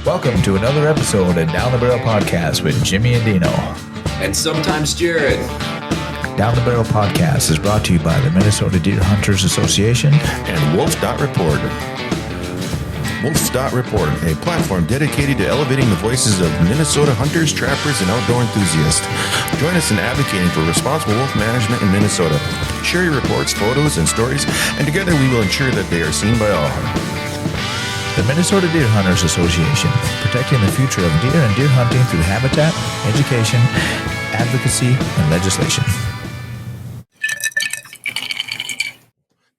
Welcome to another episode of Down the Barrel Podcast with Jimmy and Dino. And sometimes Jared. Down the Barrel Podcast is brought to you by the Minnesota Deer Hunters Association and Wolf.Report. Wolf.Report, a platform dedicated to elevating the voices of Minnesota hunters, trappers, and outdoor enthusiasts. Join us in advocating for responsible wolf management in Minnesota. Share your reports, photos, and stories, and together we will ensure that they are seen by all. The Minnesota Deer Hunters Association, protecting the future of deer and deer hunting through habitat, education, advocacy, and legislation.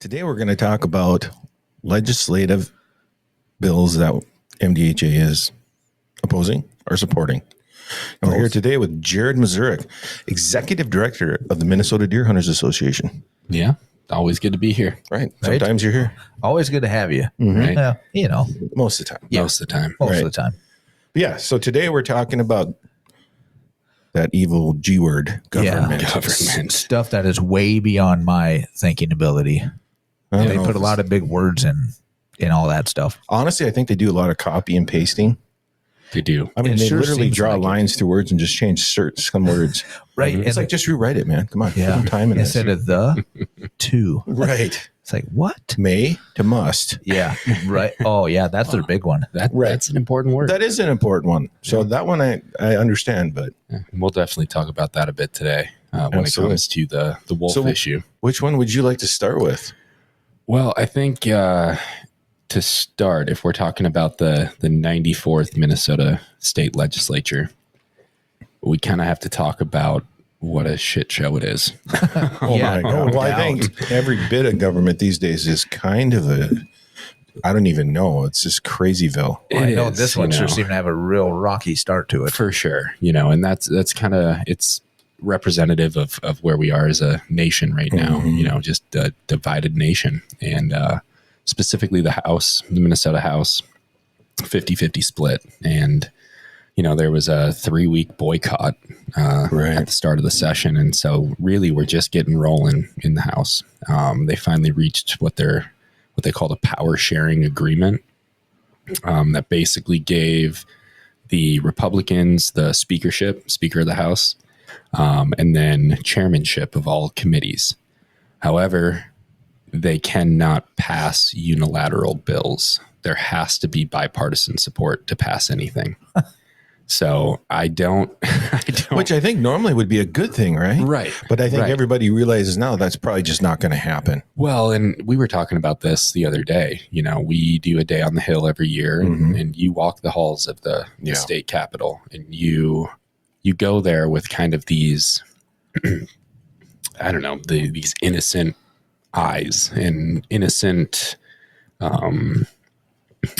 Today we're going to talk about legislative bills that MDHA is opposing or supporting. And we're here today with Jared Mazurek, Executive Director of the Minnesota Deer Hunters Association. Yeah, always good to be here. Right. Sometimes you're here. Always good to have you. Mm-hmm. Right? You know. Most of the time. Yeah. Most of the time. Most of the time. Yeah. So today we're talking about that evil G word, government. Yeah. Stuff that is way beyond my thinking ability. They put a lot of big words in all that stuff. Honestly, I think they do a lot of copy and pasting. They do. I mean, It they sure literally seems draw like lines through words and just change some words. Right. It's And like, just rewrite it, man. Come on. yeah. Put some time in this. Instead of the, to. Right. It's like, what? May to must. Yeah. Right. Oh, yeah. That's their big one. That's an important word. That is an important one. So that one I understand, but Yeah, we'll definitely talk about that a bit today when it Absolutely. comes to the wolf issue. which one would you like to start with? Well, I think to start, if we're talking about the 94th Minnesota State Legislature, we kind of have to talk about what a shit show it is. Oh Yeah, my God. no Well, I doubt. think every bit of government these days is kind of I don't even know. It's just crazyville. Well, I It know is, this one you sure know. seemed to have a real rocky start to it. For sure, and that's kind of, it's representative of where we are as a nation right now, just a divided nation. And specifically the Minnesota House, 50-50 split. And, there was a 3-week boycott at the start of the session. And so really we're just getting rolling in the House. They finally reached what they called a power sharing agreement that basically gave the Republicans the Speaker of the House, and then chairmanship of all committees. However, they cannot pass unilateral bills. There has to be bipartisan support to pass anything. So I don't. Which I think normally would be a good thing, right? Right. But I think everybody realizes now that's probably just not going to happen. Well, and we were talking about this the other day. We do a day on the Hill every year, and you walk the halls of the state capitol, and you go there with kind of these, I don't know, these innocent eyes and innocent,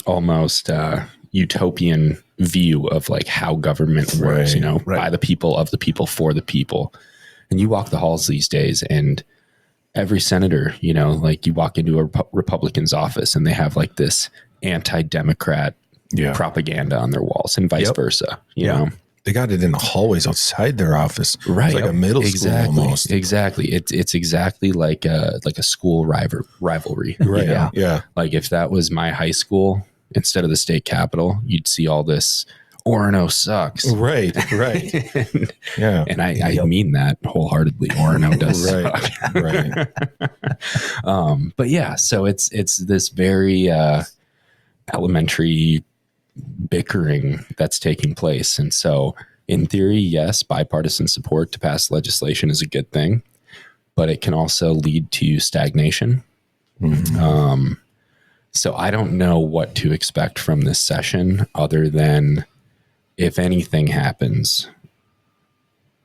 almost utopian view of like how government works, by the people, of the people, for the people. And you walk the halls these days, and every senator, like you walk into a Republican's office and they have like this anti-Democrat propaganda on their walls, and vice versa, you know. They got it in the hallways outside their office. Right. It's like a middle school almost. Exactly. It's exactly like a school rivalry. Right. Yeah. Like if that was my high school, instead of the state capitol, you'd see all this Orono sucks. Right. Yeah. And I mean that wholeheartedly. Orono does suck. Right. But yeah, so it's this very elementary bickering that's taking place. And so in theory, yes, bipartisan support to pass legislation is a good thing, but it can also lead to stagnation. So I don't know what to expect from this session other than if anything happens,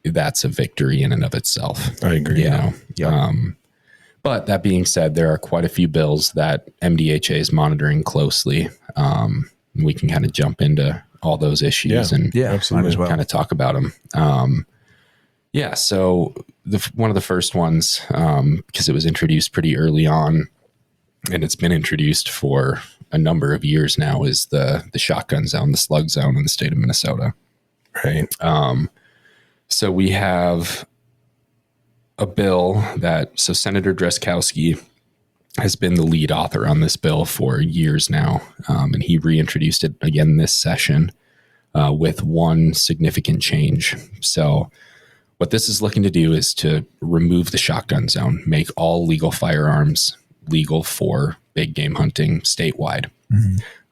that's a victory in and of itself. I agree. But that being said, there are quite a few bills that MDHA is monitoring closely. We can kind of jump into all those issues and absolutely. kind of talk about them. So one of the first ones, because it was introduced pretty early on, and it's been introduced for a number of years now, is the shotgun zone, the slug zone in the state of Minnesota. Right. So we have a bill so Senator Drazkowski has been the lead author on this bill for years now, and he reintroduced it again this session with one significant change. So what this is looking to do is to remove the shotgun zone, make all legal firearms legal for big game hunting statewide.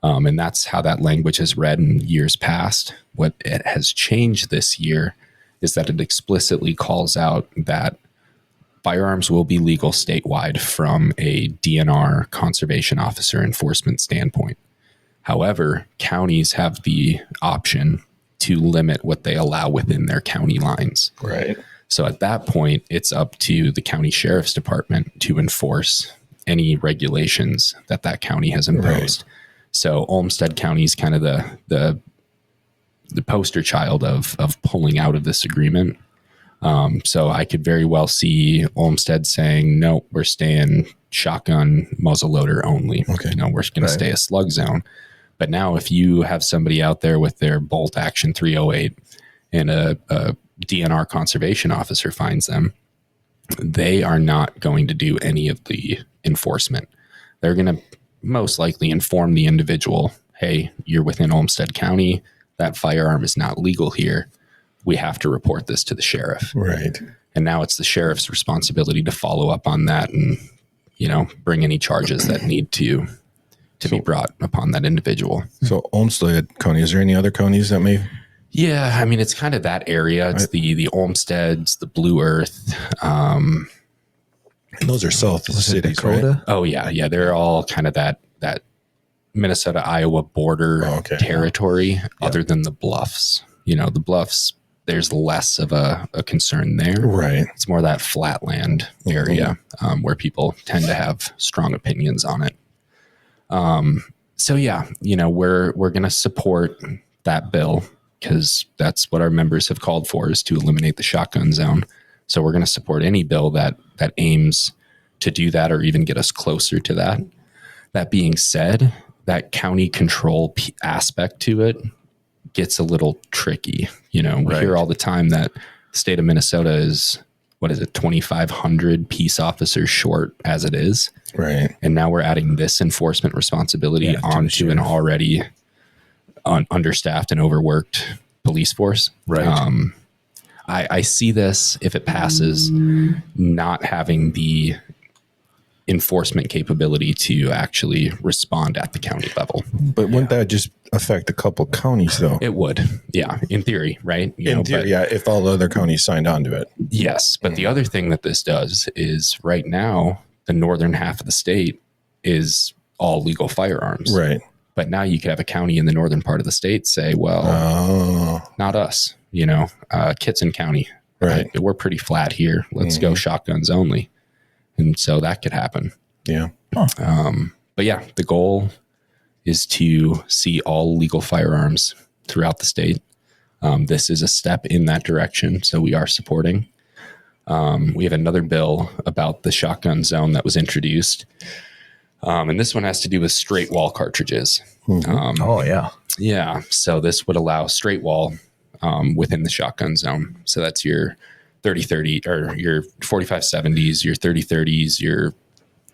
And that's how that language has read in years past. What it has changed this year is that it explicitly calls out that firearms will be legal statewide from a DNR conservation officer enforcement standpoint. However, counties have the option to limit what they allow within their county lines. Right. So at that point, it's up to the county sheriff's department to enforce any regulations that that county has imposed. Right. So Olmsted County is kind of the poster child of pulling out of this agreement. So I could very well see Olmsted saying, no, we're staying shotgun muzzleloader only. Okay. We're going to stay a slug zone. But now if you have somebody out there with their bolt action 308 and a DNR conservation officer finds them, they are not going to do any of the enforcement. They're going to most likely inform the individual, hey, you're within Olmsted County. That firearm is not legal here. We have to report this to the sheriff. Right. And now it's the sheriff's responsibility to follow up on that and, bring any charges that need to be brought upon that individual. So Olmsted County, is there any other counties that may? Yeah. I mean, it's kind of that area. It's the Olmsteds, the Blue Earth. And those are south of the cities, Dakota? right? Oh yeah. Yeah. They're all kind of that Minnesota, Iowa border territory other than the Bluffs. The Bluffs, there's less of a concern there. Right. It's more that flatland area where people tend to have strong opinions on it. So yeah, we're going to support that bill because that's what our members have called for, is to eliminate the shotgun zone. So we're going to support any bill that aims to do that or even get us closer to that. That being said, that county control aspect to it gets a little tricky. We hear all the time that the state of Minnesota is, 2,500 peace officers short as it is. Right. And now we're adding this enforcement responsibility onto an already understaffed and overworked police force. Right. I see this, if it passes, not having the enforcement capability to actually respond at the county level. But wouldn't that just affect a couple counties, though? It would. Yeah. In theory, right? In theory, if all the other counties signed on to it. Yes. But the other thing that this does is right now, the northern half of the state is all legal firearms. Right. But now you could have a county in the northern part of the state say, well, not us, Kitson County. Right. We're pretty flat here. Let's go shotguns only. And so that could happen. Yeah. But yeah, the goal is to see all legal firearms throughout the state. This is a step in that direction. So we are supporting. We have another bill about the shotgun zone that was introduced. And this one has to do with straight wall cartridges. Oh, yeah. Yeah. So this would allow straight wall within the shotgun zone. So that's your 30-30 or your 45-70s, your 30-30s, your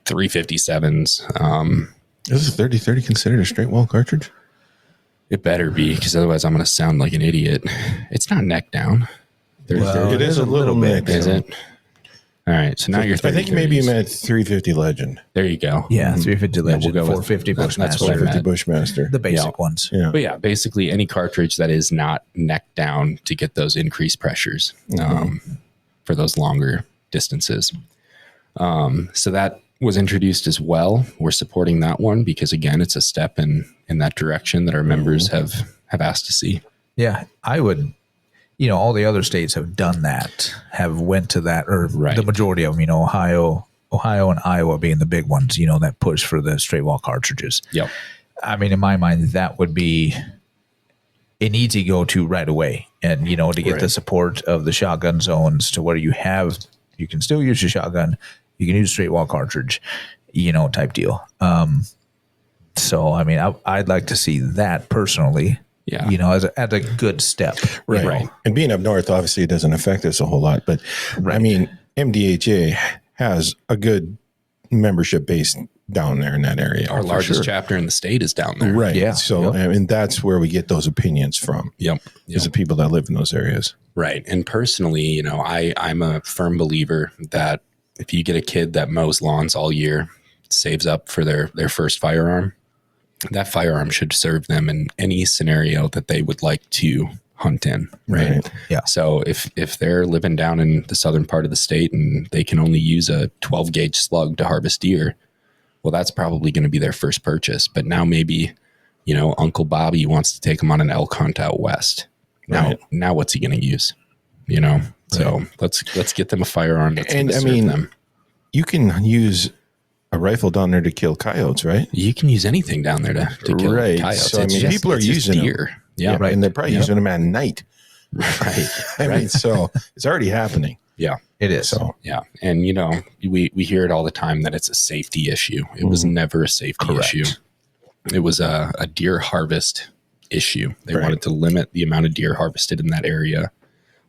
357s. Is a 30-30 considered a straight wall cartridge? It better be, because otherwise I'm going to sound like an idiot. It's not neck down. Well, it is a little bit. Is it? All right. So now you're 30. I think maybe you meant 350 Legend. There you go. Yeah, 350 Legend, we'll go 450 Bushmaster. That's what I 450 meant. Bushmaster. The basic ones. Yeah. But yeah, basically any cartridge that is not neck down to get those increased pressures for those longer distances. So that was introduced as well. We're supporting that one because, again, it's a step in that direction that our members have asked to see. Yeah, I would. All the other states have done that, have went to that, or the majority of them, Ohio and Iowa being the big ones, that push for the straight wall cartridges. Yep. I mean, in my mind, that would be an easy go-to right away. And, to get the support of the shotgun zones to where you can still use your shotgun, you can use straight wall cartridge, type deal. So, I mean, I'd like to see that personally. Yeah. As a good step. Right. And being up north, obviously, it doesn't affect us a whole lot. But I mean, MDHA has a good membership base down there in that area. Our largest chapter in the state is down there. Right. Yeah. So, I mean, that's where we get those opinions from. Yep. Is the people that live in those areas. Right. And personally, I'm a firm believer that if you get a kid that mows lawns all year, saves up for their first firearm, that firearm should serve them in any scenario that they would like to hunt in. Right. Yeah. So if they're living down in the southern part of the state and they can only use a 12 gauge slug to harvest deer, well, that's probably going to be their first purchase. But now maybe, Uncle Bobby wants to take them on an elk hunt out west. Now what's he going to use? So let's get them a firearm that's going to serve them. You can use a rifle down there to kill coyotes, right? You can use anything down there to kill coyotes. So, people are using deer. them. Yeah. Right. And they're probably using them at night. Right. I mean, so it's already happening. Yeah. It is. So, yeah. And, we hear it all the time that it's a safety issue. It was never a safety issue. It was a deer harvest issue. They wanted to limit the amount of deer harvested in that area.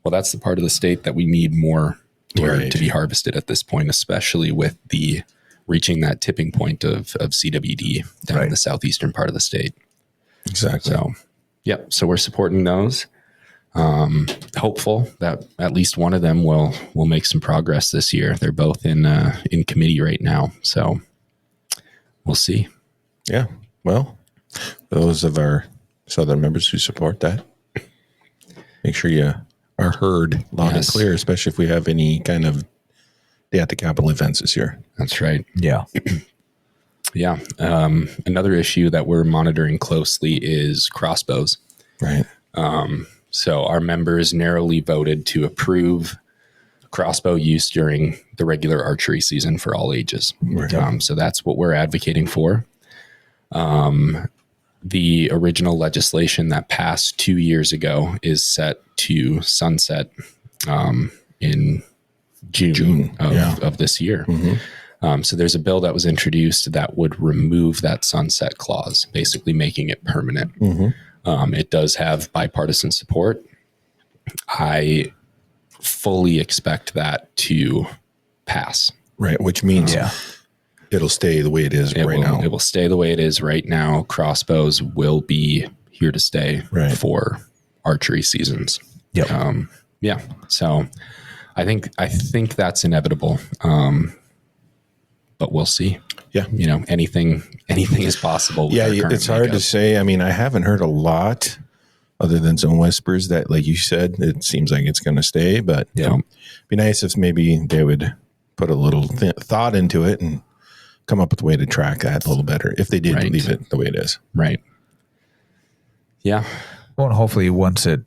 Well, that's the part of the state that we need more deer to be harvested at this point, especially with the reaching that tipping point of CWD down in the southeastern part of the state. Exactly. So, yep. So we're supporting those. Hopeful that at least one of them will make some progress this year. They're both in committee right now. So we'll see. Yeah. Well, those of our Southern members who support that, make sure you are heard loud and clear, especially if we have any kind of Day at the Capitol events this year. That's right. Yeah. Yeah. Another issue that we're monitoring closely is crossbows. Right. So our members narrowly voted to approve crossbow use during the regular archery season for all ages. Right. So that's what we're advocating for. The original legislation that passed 2 years ago is set to sunset in June of this year. Mm-hmm. So there's a bill that was introduced that would remove that sunset clause, basically making it permanent. Mm-hmm. It does have bipartisan support. I fully expect that to pass. Right. Which means it'll stay the way it is now. It will stay the way it is right now. Crossbows will be here to stay for archery seasons. Yep. Yeah. So I think that's inevitable. But we'll see. Yeah. Anything is possible. Yeah. It's hard to say. I mean, I haven't heard a lot other than some whispers that, like you said, it seems like it's going to stay, but it'd be nice if maybe they would put a little thought into it and come up with a way to track that a little better if they did leave it the way it is. Right. Yeah. Well, and hopefully once it,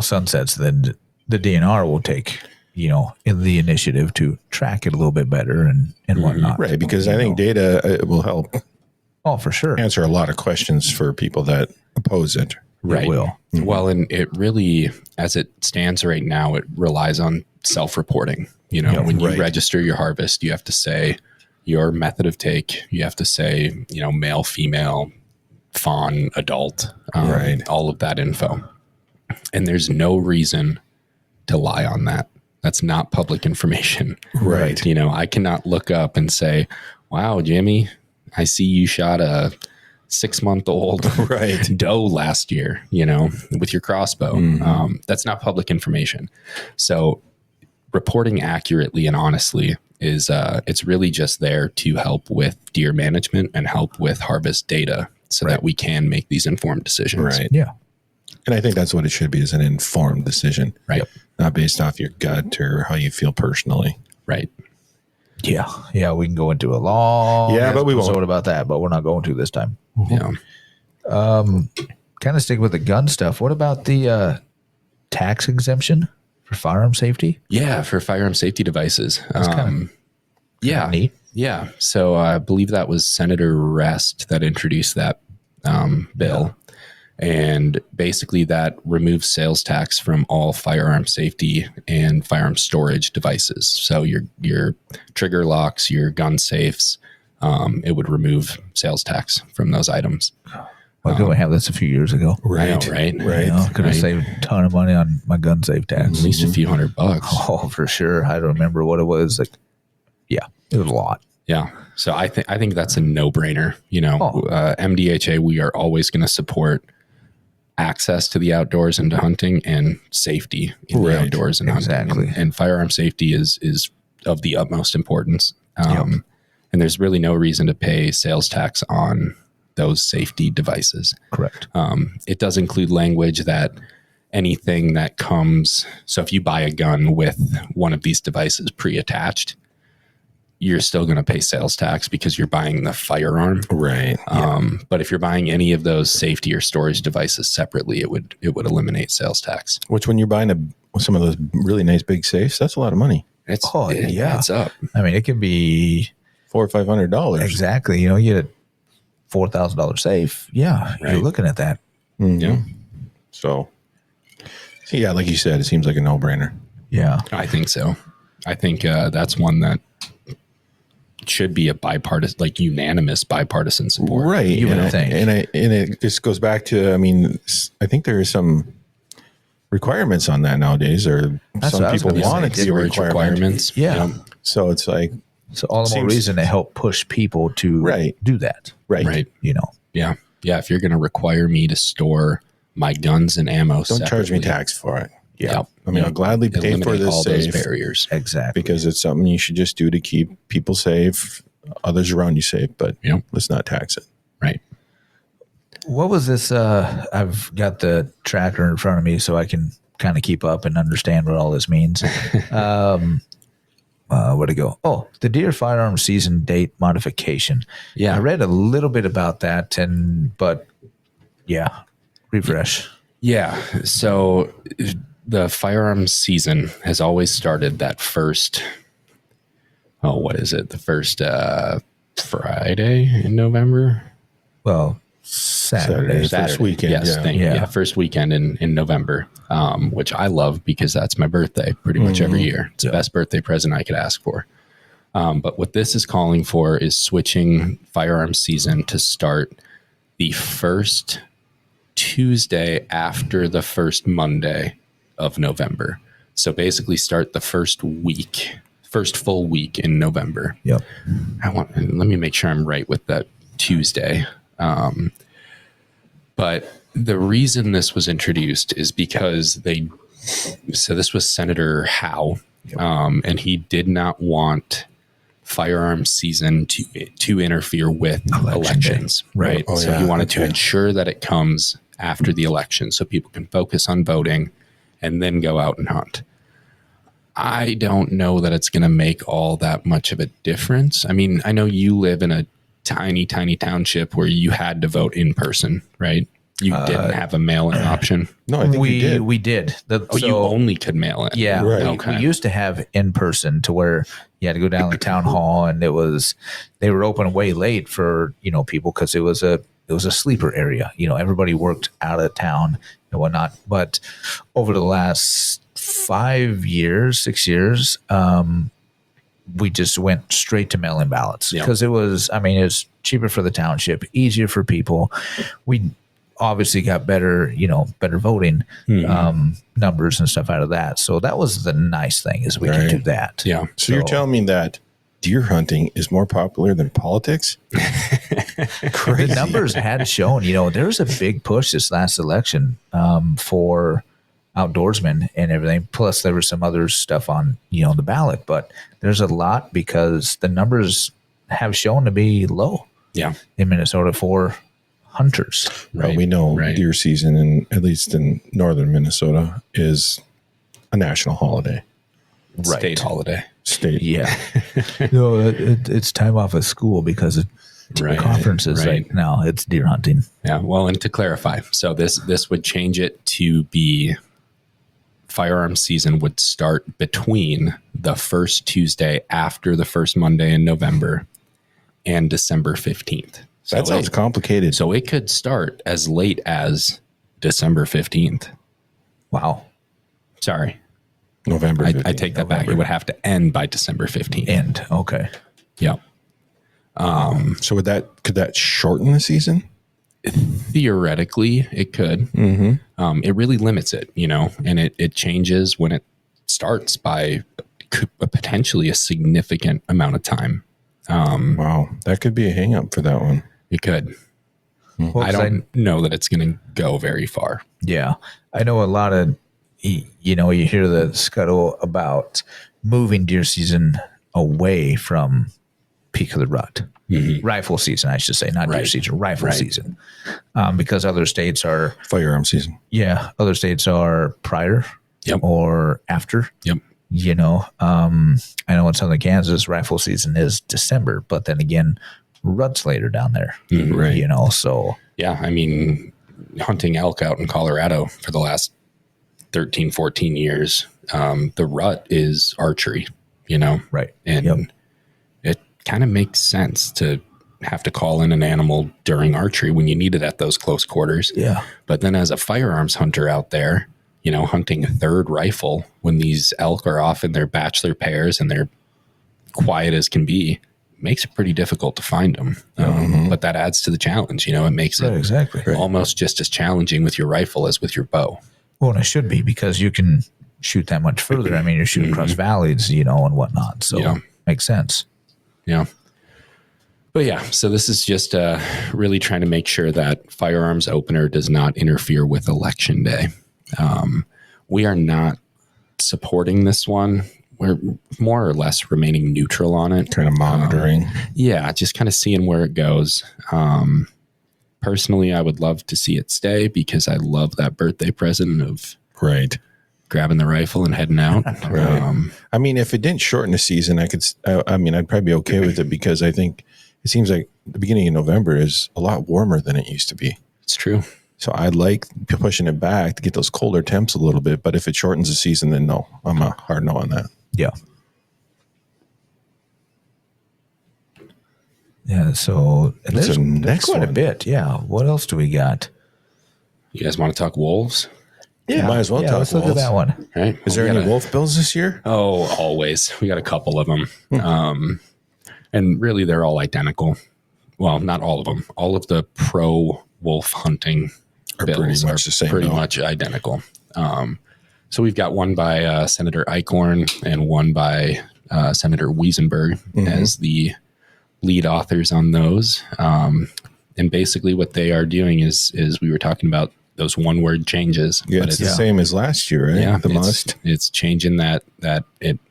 sunsets, then the DNR will take, in the initiative to track it a little bit better and whatnot. Right. Because I think data will help. Oh, for sure. Answer a lot of questions for people that oppose it. Right. It will. Mm-hmm. Well, and it really, as it stands right now, it relies on self-reporting. When you register your harvest, you have to say your method of take. You have to say, male, female, fawn, adult, all of that info. And there's no reason to lie on that. That's not public information. Right. I cannot look up and say, wow, Jimmy, I see you shot a 6-month-old doe last year, with your crossbow. Mm-hmm. That's not public information. So reporting accurately and honestly is it's really just there to help with deer management and help with harvest data so that we can make these informed decisions. Right. Yeah. And I think that's what it should be, is an informed decision. Right. Not based off your gut or how you feel personally. Right. Yeah. Yeah. We can go into a long but we episode won't about that, but we're not going to this time. Yeah. Kind of stick with the gun stuff. What about the tax exemption for firearm safety? Yeah. For firearm safety devices. That's kind of neat. Yeah. So I believe that was Senator Rest that introduced that bill. And basically that removes sales tax from all firearm safety and firearm storage devices. So your trigger locks, your gun safes, it would remove sales tax from those items. Why couldn't we have this a few years ago? Right. Could have saved a ton of money on my gun safe tax. At least a few $100. Oh, for sure. I don't remember what it was. It was a lot. Yeah. So I think that's a no-brainer. MDHA, we are always going to support access to the outdoors and to hunting and safety in the outdoors and hunting. And firearm safety is of the utmost importance. And there's really no reason to pay sales tax on those safety devices. Correct. It does include language that anything that comes, so if you buy a gun with one of these devices pre-attached, you're still going to pay sales tax because you're buying the firearm. Right. But if you're buying any of those safety or storage devices separately, it would eliminate sales tax. Which when you're buying some of those really nice big safes, that's a lot of money. It adds up. I mean, it can be $400 or $500. Exactly. You get a $4,000 safe. Yeah. You're looking at that. Mm-hmm. Yeah. So yeah, like you said, it seems like a no-brainer. Yeah. I think so. I think that's one that should be a bipartisan, like unanimous bipartisan support. Right. You would think. And it just goes back to, I think there are some requirements on that nowadays, or some people want it to be requirements. Yeah. So it's like, so all the more reason to help push people to do that. Right. Yeah. Yeah. If you're going to require me to store my guns and ammo, don't charge me tax for it. Yeah. I'll gladly pay for this all safe those barriers. Exactly. Because it's something you should just do to keep people safe, others around you safe, but let's not tax it. Right. What was this? I've got the tracker in front of me so I can kind of keep up and understand what all this means. Where'd it go? Oh, the deer firearm season date modification. Yeah. I read a little bit about that but refresh. Yeah. So the firearms season has always started that first, the first Friday in November? Well, Saturday. First weekend. Yes, first weekend in November, which I love because that's my birthday pretty much every year. It's the best birthday present I could ask for. But what this is calling for is switching firearms season to start the first Tuesday after the first Monday of November. So basically start the first full week in November. Yep. Let me make sure I'm right with that Tuesday. But the reason this was introduced is because this was Senator Howe, and he did not want firearms season to interfere with elections, right? So he wanted to ensure that it comes after the election so people can focus on voting and then go out and hunt. I don't know that it's going to make all that much of a difference. I mean, I know you live in a tiny, tiny township where you had to vote in person, right? You didn't have a mail-in option. No, I think we did. You only could mail in. Yeah, right. We used to have in person to where you had to go down to town hall, and they were open way late for people because it was a sleeper area. Everybody worked out of town and whatnot. But over the last 6 years, we just went straight to mail-in ballots because it was cheaper for the township, easier for people. We obviously got better voting numbers and stuff out of that. So that was the nice thing is we could do that. Yeah. So you're telling me that deer hunting is more popular than politics? Crazy. The numbers had shown, there was a big push this last election for outdoorsmen and everything. Plus there was some other stuff on, the ballot, but there's a lot because the numbers have shown to be low in Minnesota for hunters. Right. Well, we know deer season, at least in northern Minnesota, is a national holiday. Right. State holiday. State. Yeah. No, it's time off of school because of conferences right now. It's deer hunting. Yeah. Well, and to clarify, so this would change it to be firearms season would start between the first Tuesday after the first Monday in November and December 15th. So that sounds complicated. So it could start as late as December 15th. Wow. Sorry. November 15th. I take that back. It would have to end by December 15th. End. Okay. Yeah. So could that shorten the season? Theoretically, it could. Mm-hmm. It really limits it, and it changes when it starts by potentially a significant amount of time. Wow. That could be a hang up for that one. It could. Well, I don't know that it's going to go very far. Yeah. I know a lot of, you hear the scuttle about moving deer season away from peak of the rut. Rifle season, I should say, not deer season, rifle season. Because other states are Firearm season. Yeah, other states are prior or after. Yep. I know in Southern Kansas, rifle season is December, but then again, rut's later down there. Right. So. Yeah, I mean, hunting elk out in Colorado for the last 13, 14 years, the rut is archery, Right. And it kind of makes sense to have to call in an animal during archery when you need it at those close quarters. Yeah. But then as a firearms hunter out there, hunting a third rifle when these elk are off in their bachelor pairs and they're quiet as can be, makes it pretty difficult to find them. But that adds to the challenge. It makes it almost just as challenging with your rifle as with your bow. Well, and it should be because you can shoot that much further. I mean, you're shooting across valleys, and whatnot. So makes sense. Yeah. But yeah, so this is just really trying to make sure that firearms opener does not interfere with election day. We are not supporting this one. We're more or less remaining neutral on it. Kind of monitoring. Just kind of seeing where it goes. Personally, I would love to see it stay because I love that birthday present of grabbing the rifle and heading out. I mean, if it didn't shorten the season, I'd probably be okay with it because I think it seems like the beginning of November is a lot warmer than it used to be. It's true. So I'd like pushing it back to get those colder temps a little bit. But if it shortens the season, then no, I'm a hard no on that. Yeah. Yeah. So there's quite a bit. Yeah. What else do we got? You guys want to talk wolves? Yeah. Might as well talk let's look at that one. Right. Is there any wolf bills this year? Oh, always. We got a couple of them. And really they're all identical. Well, not all of them. All of the pro wolf hunting bills pretty much the same. Pretty much identical. So we've got one by Senator Eichhorn and one by Senator Wiesenberg as the lead authors on those. And basically what they are doing is we were talking about those one word changes. Yeah, it's the same as last year, right? Yeah, the must. It's changing that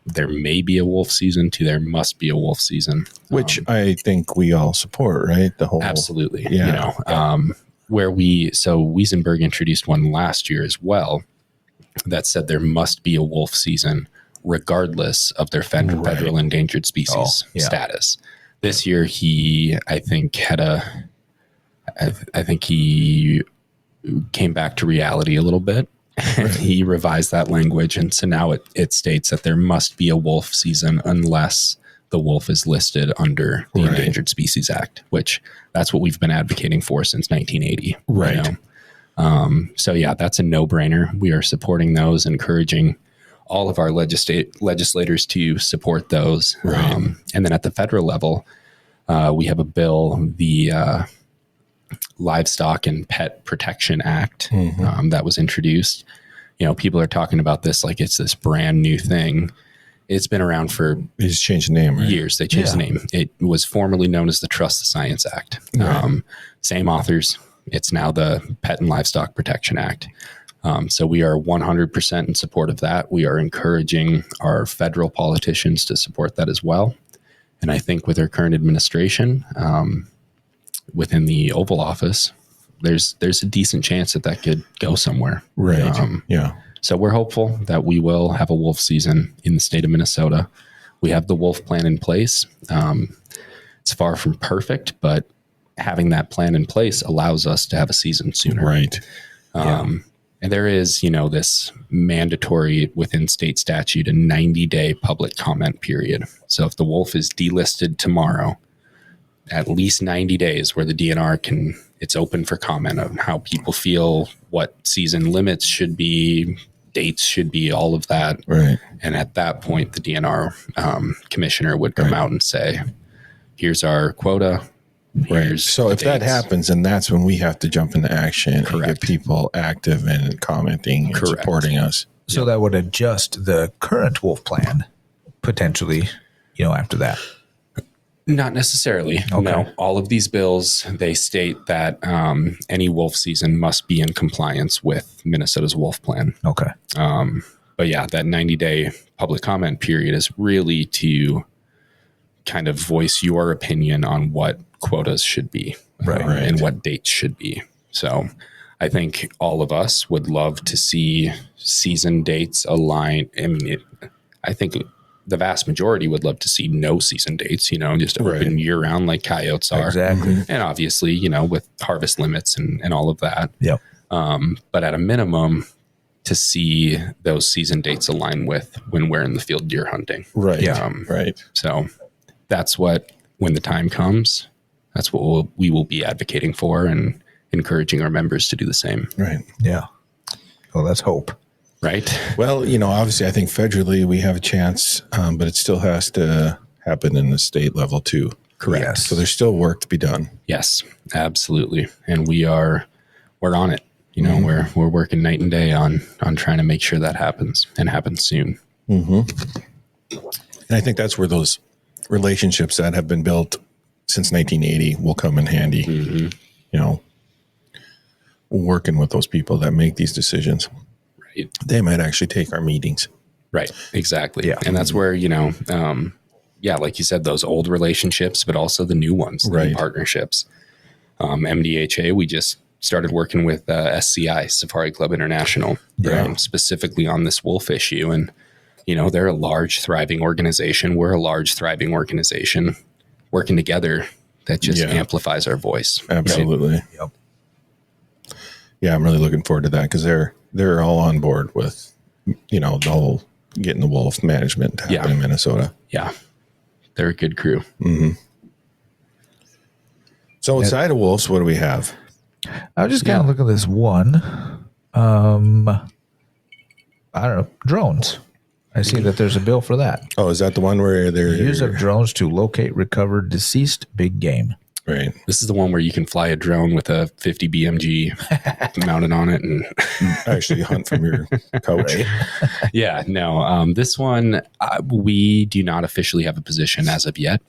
there may be a wolf season to there must be a wolf season. Which I think we all support, right? The whole absolutely. Where Wiesenberg introduced one last year as well that said there must be a wolf season regardless of their federal endangered species status. This year he came back to reality a little bit and he revised that language. And so now it states that there must be a wolf season unless the wolf is listed under the Endangered Species Act, which that's what we've been advocating for since 1980. Right. So that's a no-brainer. We are supporting those, encouraging all of our legislators to support those. And then at the federal level, we have a bill, the Livestock and Pet Protection Act that was introduced. People are talking about this like it's this brand new thing. It's been around for they just changed the name, right? Years. They changed the name. It was formerly known as the Trust the Science Act. Same authors. It's now the Pet and Livestock Protection Act. So we are 100% in support of that. We are encouraging our federal politicians to support that as well. And I think with our current administration, within the Oval Office, there's a decent chance that could go somewhere. Right. So we're hopeful that we will have a wolf season in the state of Minnesota. We have the wolf plan in place. It's far from perfect, but having that plan in place allows us to have a season sooner. Right. And there is, this mandatory within state statute, a 90-day public comment period. So if the wolf is delisted tomorrow, at least 90 days where the DNR it's open for comment on how people feel, what season limits should be, dates should be, all of that. Right. And at that point, the DNR commissioner would come out and say, here's our quota. So if that happens, then that's when we have to jump into action and get people active and commenting and supporting us. So that would adjust the current wolf plan potentially, after that. Not necessarily. Okay. No, all of these bills, they state that any wolf season must be in compliance with Minnesota's wolf plan. Okay. But yeah, that 90-day public comment period is really to kind of voice your opinion on what quotas should be, Right. And what dates should be. So I think all of us would love to see season dates align. I mean, I think the vast majority would love to see no season dates, just open year round like coyotes are. Exactly. And obviously, with harvest limits and all of that. Yep. But at a minimum, to see those season dates align with when we're in the field deer hunting. Right. Yeah. Right. So that's what, when the time comes, that's what we will be advocating for and encouraging our members to do the same. Right. Yeah. Well, let's hope. Right. Well, obviously I think federally we have a chance, but it still has to happen in the state level too. Correct. Yes. So there's still work to be done. Yes, absolutely. And we're on it. We're working night and day on trying to make sure that happens and happens soon. Mm-hmm. And I think that's where those relationships that have been built since 1980 will come in handy. Mm-hmm. Working with those people that make these decisions. Right. They might actually take our meetings. Right. Exactly. Yeah. And that's where, like you said, those old relationships, but also the new ones, the new partnerships. MDHA, we just started working with SCI, Safari Club International, specifically on this wolf issue. And, they're a large, thriving organization. We're a large, thriving organization working together that just amplifies our voice. Absolutely. Right? Yep. Yeah, I'm really looking forward to that because they're all on board with, the whole getting the wolf management to happen in Minnesota. Yeah. They're a good crew. Mm-hmm. So outside of wolves, what do we have? I was just kind of looking at this one. I don't know, drones. I see that there's a bill for that. Oh, is that the one where they're Use of drones to locate, recover deceased big game. right? This is the one where you can fly a drone with a 50 BMG mounted on it and Actually hunt from your couch. This one, we do not officially have a position as of yet.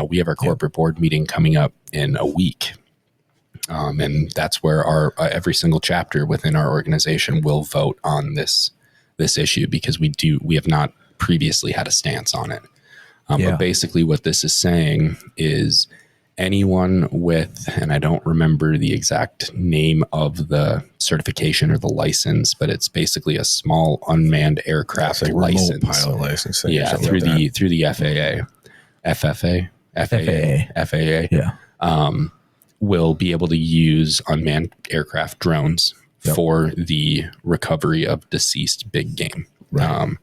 We have our corporate board meeting coming up in a week. And that's where our every single chapter within our organization will vote on this issue because we have not previously had a stance on it. But basically what this is saying is anyone with, and I don't remember the exact name of the certification or the license, but it's basically a small unmanned aircraft like license. remote pilot license. Thing Through the FAA. Yeah. Will be able to use unmanned aircraft drones for the recovery of deceased big game. Right.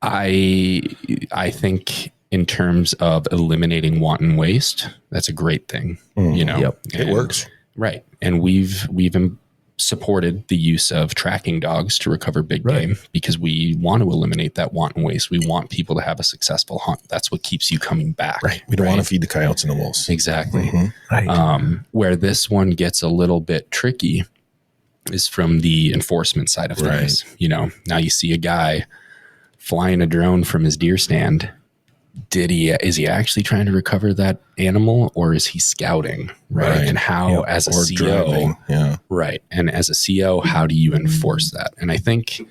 I think in terms of eliminating wanton waste, that's a great thing. It works. Right. And we've supported the use of tracking dogs to recover big game because we want to eliminate that wanton waste. We want people to have a successful hunt. That's what keeps you coming back. Right. We don't want to feed the coyotes and the wolves. Exactly. Mm-hmm. Right. Where this one gets a little bit tricky is from the enforcement side of things. Now you see a guy flying a drone from his deer stand. Is he actually trying to recover that animal or is he scouting? Right. And how as a CO, driving. right. And as a CO, how do you enforce that? And I think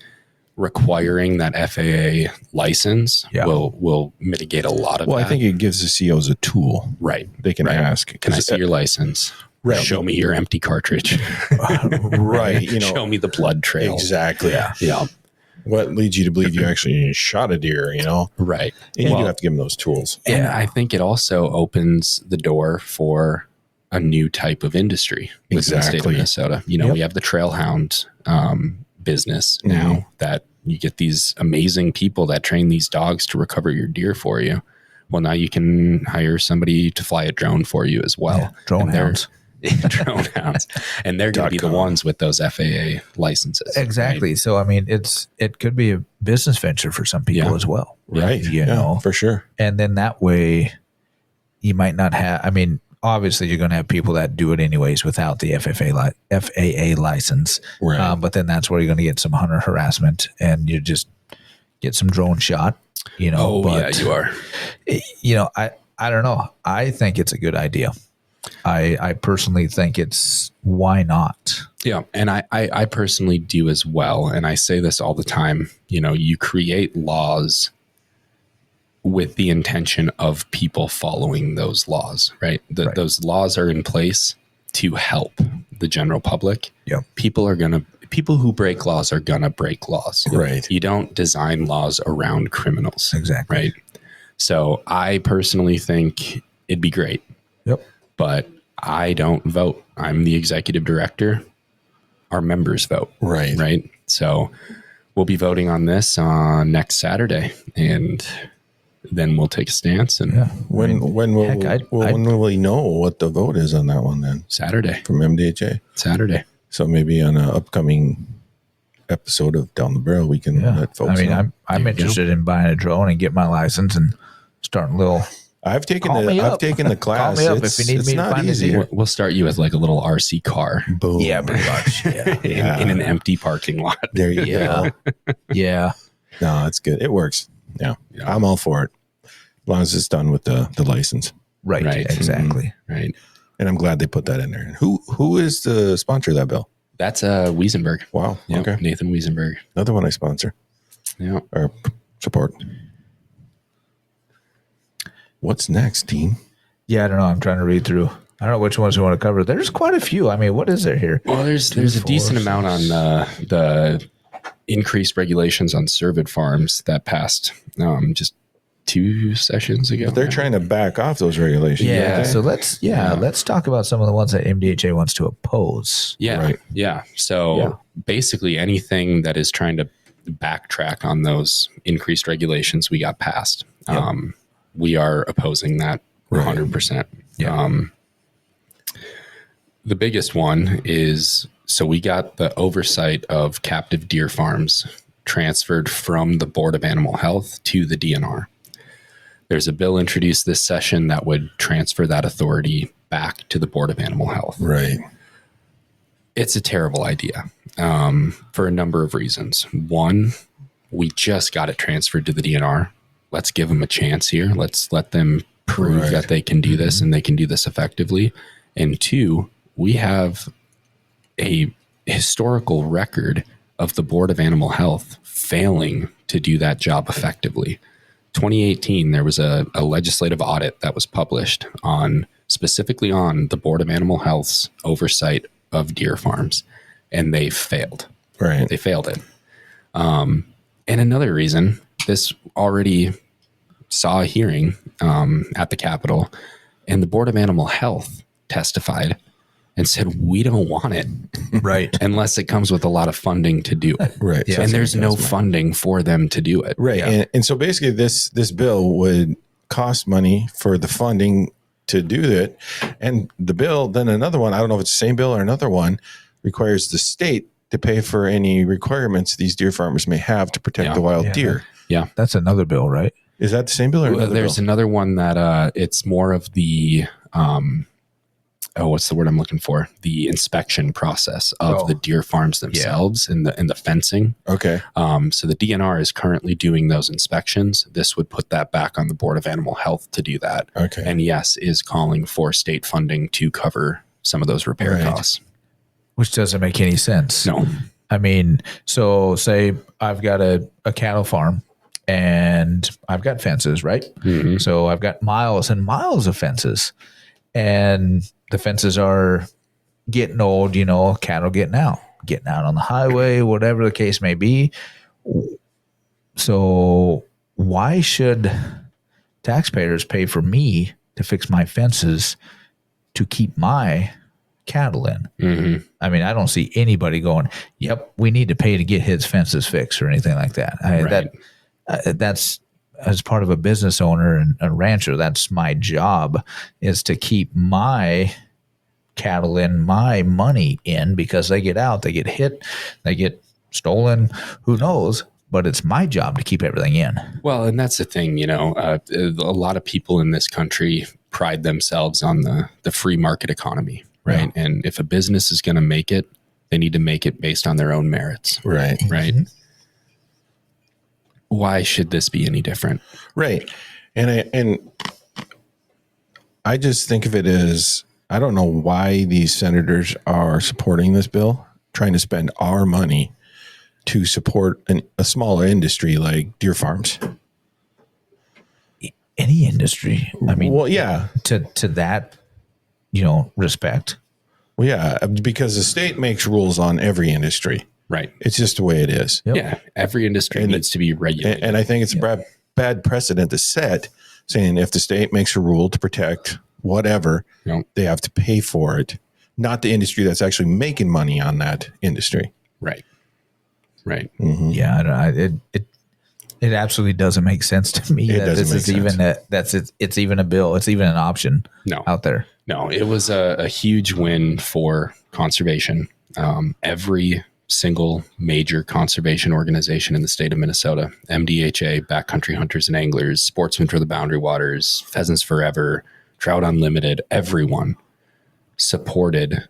requiring that FAA license will mitigate a lot of that. Well, I think it gives the COs a tool. Right. They can ask. Can I see your license? Right. Show me your empty cartridge. Right. Show me the blood trail. Exactly. Yeah. What leads you to believe you actually shot a deer, Right. And you do have to give them those tools. And I think it also opens the door for a new type of industry within the state of Minnesota. We have the trail hound business now that you get these amazing people that train these dogs to recover your deer for you. Well, now you can hire somebody to fly a drone for you as well. Yeah, drone hounds. Drone hounds. And they're going to be the ones with those FAA licenses. Exactly. Right? So, I mean, it could be a business venture for some people as well. Right. You know, for sure. And then that way you might not have, I mean, obviously you're going to have people that do it anyways without the FAA license. Right. But then that's where you're going to get some hunter harassment and you just get some drone shot, you are. I don't know. I think it's a good idea. I personally think why not? Yeah. And I personally do as well. And I say this all the time, you create laws with the intention of people following those laws, right? Those laws are in place to help the general public. Yep. People who break laws are gonna break laws. Right. You don't design laws around criminals. Exactly. Right. So I personally think it'd be great. Yep. But I don't vote. I'm the executive director. Our members vote. Right. Right. So we'll be voting on this on next Saturday, and then we'll take a stance. And When will we know what the vote is on that one then? Saturday. From MDHA. Saturday. So maybe on an upcoming episode of Down the Barrel, we can let folks know. I'm interested in buying a drone and get my license and starting a little. I've taken the class. Call me up if you need me to find easy. We'll start you with like a little RC car. Boom. Yeah, pretty much. Yeah. In an empty parking lot. There you go. Yeah. No, it's good. It works. Yeah. I'm all for it. As long as it's done with the license. Right. Exactly. Right. And I'm glad they put that in there. Who is the sponsor of that bill? That's Wiesenberg. Wow. Yep. Okay. Nathan Wiesenberg. Another one I sponsor. Yeah. Or support. What's next, team? Yeah, I don't know. I'm trying to read through. I don't know which ones we want to cover. There's quite a few. I mean, what is there here? Well, there's a decent amount on the increased regulations on cervid farms that passed just 2 sessions ago. But they're trying to back off those regulations. Yeah. So let's talk about some of the ones that MDHA wants to oppose. Yeah. Right. Yeah. So basically anything that is trying to backtrack on those increased regulations we got passed. We are opposing that 100%. Yeah. The biggest one is, so we got the oversight of captive deer farms transferred from the Board of Animal Health to the DNR. There's a bill introduced this session that would transfer that authority back to the Board of Animal Health. Right. It's a terrible idea for a number of reasons. One, we just got it transferred to the DNR. Let's give them a chance here. Let's let them prove that they can do this and they can do this effectively. And 2, we have a historical record of the Board of Animal Health failing to do that job effectively. 2018, there was a legislative audit that was published specifically on the Board of Animal Health's oversight of deer farms, and they failed. Right. They failed it. And another reason, this already saw a hearing at the Capitol, and the Board of Animal Health testified and said, we don't want it. Right. Unless it comes with a lot of funding to do it. Right. Yeah. And there's no funding for them to do it. Right. Yeah. And so basically this bill would cost money for the funding to do it. And the bill, then another one, I don't know if it's the same bill or another one, requires the state to pay for any requirements these deer farmers may have to protect the wild deer. Yeah. That's another bill, right? Is that the same bill or another There's bill? another one that it's more of the what's the word I'm looking for? The inspection process of the deer farms themselves and the fencing. Okay. So the DNR is currently doing those inspections. This would put that back on the Board of Animal Health to do that. Okay. And yes, is calling for state funding to cover some of those repair costs. Which doesn't make any sense. No. I mean, so say I've got a cattle farm and I've got fences, right? Mm-hmm. So I've got miles and miles of fences, and the fences are getting old, cattle getting out on the highway, whatever the case may be. So why should taxpayers pay for me to fix my fences to keep my cattle in? Mm-hmm. I mean, I don't see anybody going, yep, we need to pay to get his fences fixed or anything like that. That's, as part of a business owner and a rancher, that's my job, is to keep my cattle in, my money in, because they get out, they get hit, they get stolen, who knows, but it's my job to keep everything in. Well, and that's the thing, a lot of people in this country pride themselves on the free market economy, right? Yeah. And if a business is going to make it, they need to make it based on their own merits. Right. Right. Mm-hmm. Why should this be any different? Right. And I just think of it as, I don't know why these senators are supporting this bill, trying to spend our money to support a smaller industry like deer farms. Any industry. I mean, well, yeah, to that, respect. well, yeah, because the state makes rules on every industry. Right. It's just the way it is. Yep. Yeah. Every industry needs to be regulated. And I think it's a bad precedent to set, saying if the state makes a rule to protect whatever, they have to pay for it, not the industry that's actually making money on that industry. Right. Right. Mm-hmm. Yeah. It absolutely doesn't make sense to me that this is even it's even a bill. It's even an option out there. No, it was a huge win for conservation. Every single major conservation organization in the state of Minnesota, MDHA, Backcountry Hunters and Anglers, Sportsmen for the Boundary Waters, Pheasants Forever, Trout Unlimited, everyone supported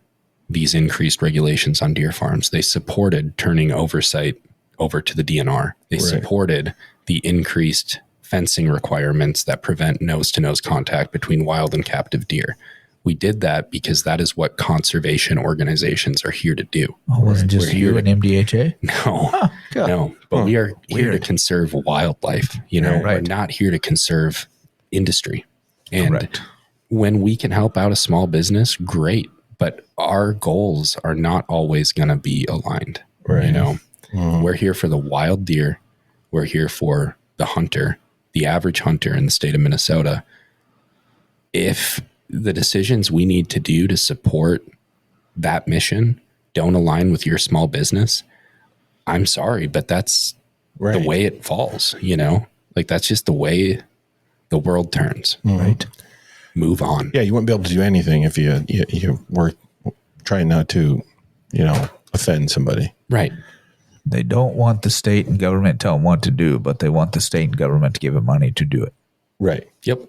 these increased regulations on deer farms. They supported turning oversight over to the DNR. They supported the increased fencing requirements that prevent nose-to-nose contact between wild and captive deer. We did that because that is what conservation organizations are here to do. Oh, wasn't just you and MDHA? No, no. But we are here to conserve wildlife. We're not here to conserve industry. And when we can help out a small business, great. But our goals are not always going to be aligned. Right. We're here for the wild deer. We're here for the hunter, the average hunter in the state of Minnesota. If the decisions we need to do to support that mission don't align with your small business, I'm sorry, but that's the way it falls, that's just the way the world turns, right? Move on. Yeah. You wouldn't be able to do anything if you were trying not to, offend somebody. Right. They don't want the state and government to tell them what to do, but they want the state and government to give them money to do it. Right. Yep.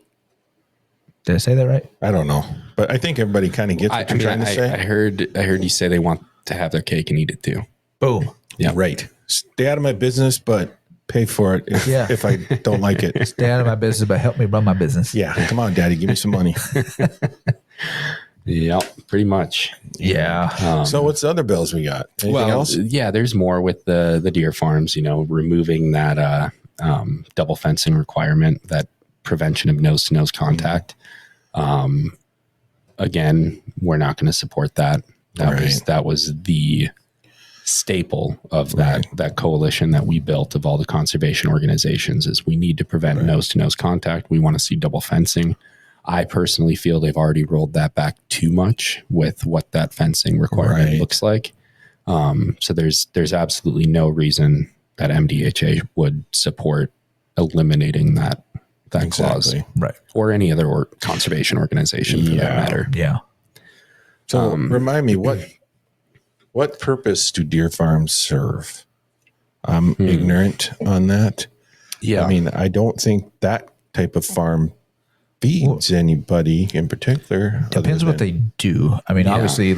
Did I say that right? I don't know, but I think everybody kind of gets what you're trying to say. I heard you say they want to have their cake and eat it too. Boom. Yeah. Right. Stay out of my business, but pay for it if I don't like it. Stay out of my business, but help me run my business. Yeah. Come on, Daddy. Give me some money. Yeah, pretty much. Yeah. So what's the other bills we got? Anything else? Yeah, there's more with the deer farms, removing that double fencing requirement, that prevention of nose-to-nose contact. Again, we're not going to support that. That was the staple of that coalition that we built of all the conservation organizations, is we need to prevent nose-to-nose contact. We want to see double fencing. I personally feel they've already rolled that back too much with what that fencing requirement looks like. So there's absolutely no reason that MDHA would support eliminating that clause, right? Or any other conservation organization for that matter. Yeah. So remind me, what purpose do deer farms serve? I'm ignorant on that. Yeah. I mean, I don't think that type of farm feeds anybody in particular. Depends what they do. I mean, obviously,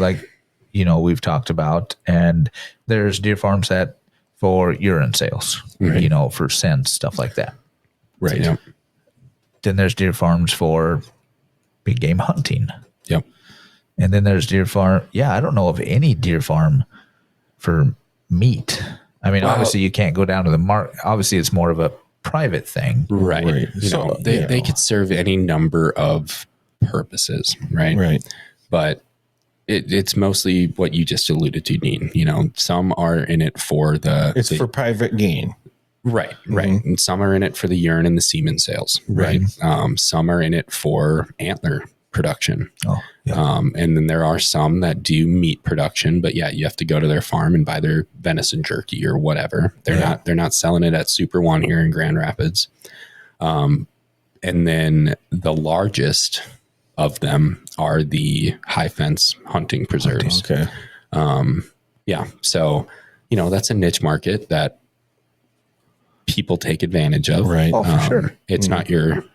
we've talked about, and there's deer farms that for urine sales, for scents, stuff like that. Right. Yep. Then there's deer farms for big game hunting. Yep. And then there's deer farm. Yeah, I don't know of any deer farm for meat. I mean, obviously you can't go down to the market. Obviously it's more of a private thing. Right. So they could serve any number of purposes. Right. Right. But it's mostly what you just alluded to, Dean. Some are in it for it's for private gain. Right. And some are in it for the urine and the semen sales. Right. Some are in it for antler production. Oh, yeah. And then there are some that do meat production, but you have to go to their farm and buy their venison jerky or whatever. They're not selling it at Super One here in Grand Rapids. And then the largest of them are the high fence hunting preserves. Okay. So, that's a niche market that people take advantage of. Right. Oh, for sure. It's not your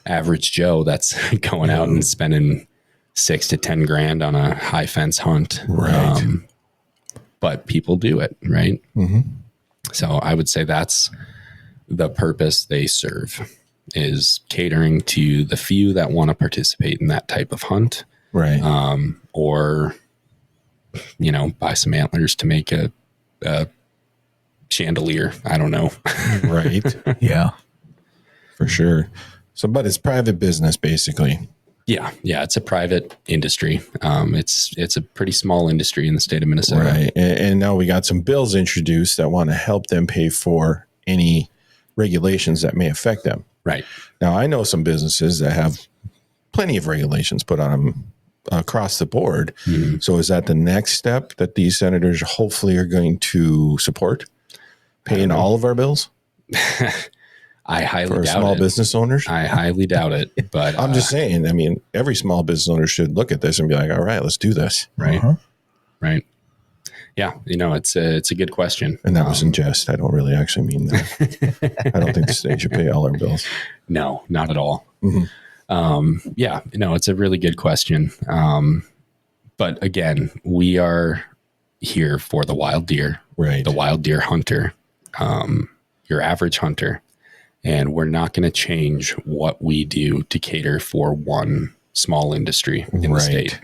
average Joe that's going out and spending $6,000 to $10,000 on a high fence hunt. Right. But people do it. Right. Mm-hmm. So I would say that's the purpose they serve. is catering to the few that want to participate in that type of hunt. Right. Or, buy some antlers to make a chandelier. I don't know. Right. Yeah. For sure. So, but it's private business basically. Yeah. It's a private industry. It's a pretty small industry in the state of Minnesota. Right. And now we got some bills introduced that want to help them pay for any regulations that may affect them. Right. Now, I know some businesses that have plenty of regulations put on them across the board. Mm-hmm. So is that the next step that these senators hopefully are going to support? Paying all of our bills? I highly for doubt small it. business owners? I highly doubt it. But I'm just saying, I mean, every small business owner should look at this and be like, all right, let's do this. Right. Uh-huh. Right. Yeah. It's a good question. And that was in jest. I don't really actually mean that. I don't think the state should pay all our bills. No, not at all. Mm-hmm. It's a really good question. But again, we are here for the wild deer, right? The wild deer hunter, your average hunter. And we're not going to change what we do to cater for one small industry in the state.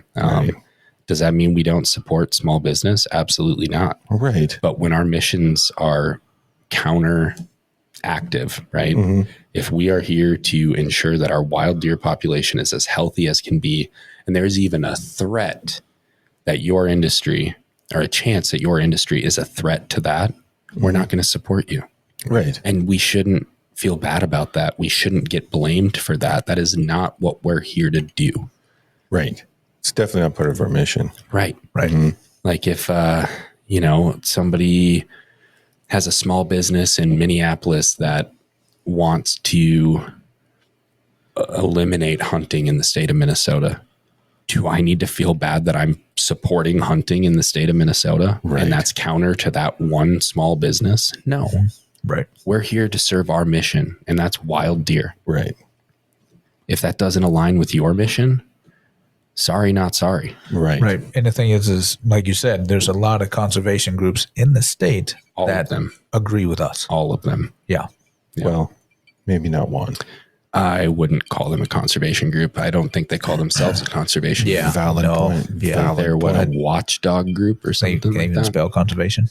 Does that mean we don't support small business? Absolutely not. Right. But when our missions are counter active, right? Mm-hmm. If we are here to ensure that our wild deer population is as healthy as can be, and there's even a threat that your industry, or a chance that your industry is a threat to that, we're not going to support you. Right. And we shouldn't feel bad about that. We shouldn't get blamed for that. That is not what we're here to do. Right. It's definitely not part of our mission. Right. Right. Mm-hmm. Like if, somebody has a small business in Minneapolis that wants to eliminate hunting in the state of Minnesota, do I need to feel bad that I'm supporting hunting in the state of Minnesota? Right. And that's counter to that one small business? No. Right. We're here to serve our mission, and that's wild deer. Right. If that doesn't align with your mission, sorry, not sorry. Right. Right. And the thing is like you said, there's a lot of conservation groups in the state All that of them. agree with us. All of them. Yeah. Well, maybe not one. I wouldn't call them a conservation group. I don't think they call themselves a conservation group. Valid point. Yeah. Valid They're point. a watchdog group or They something can't like even that. spell conservation.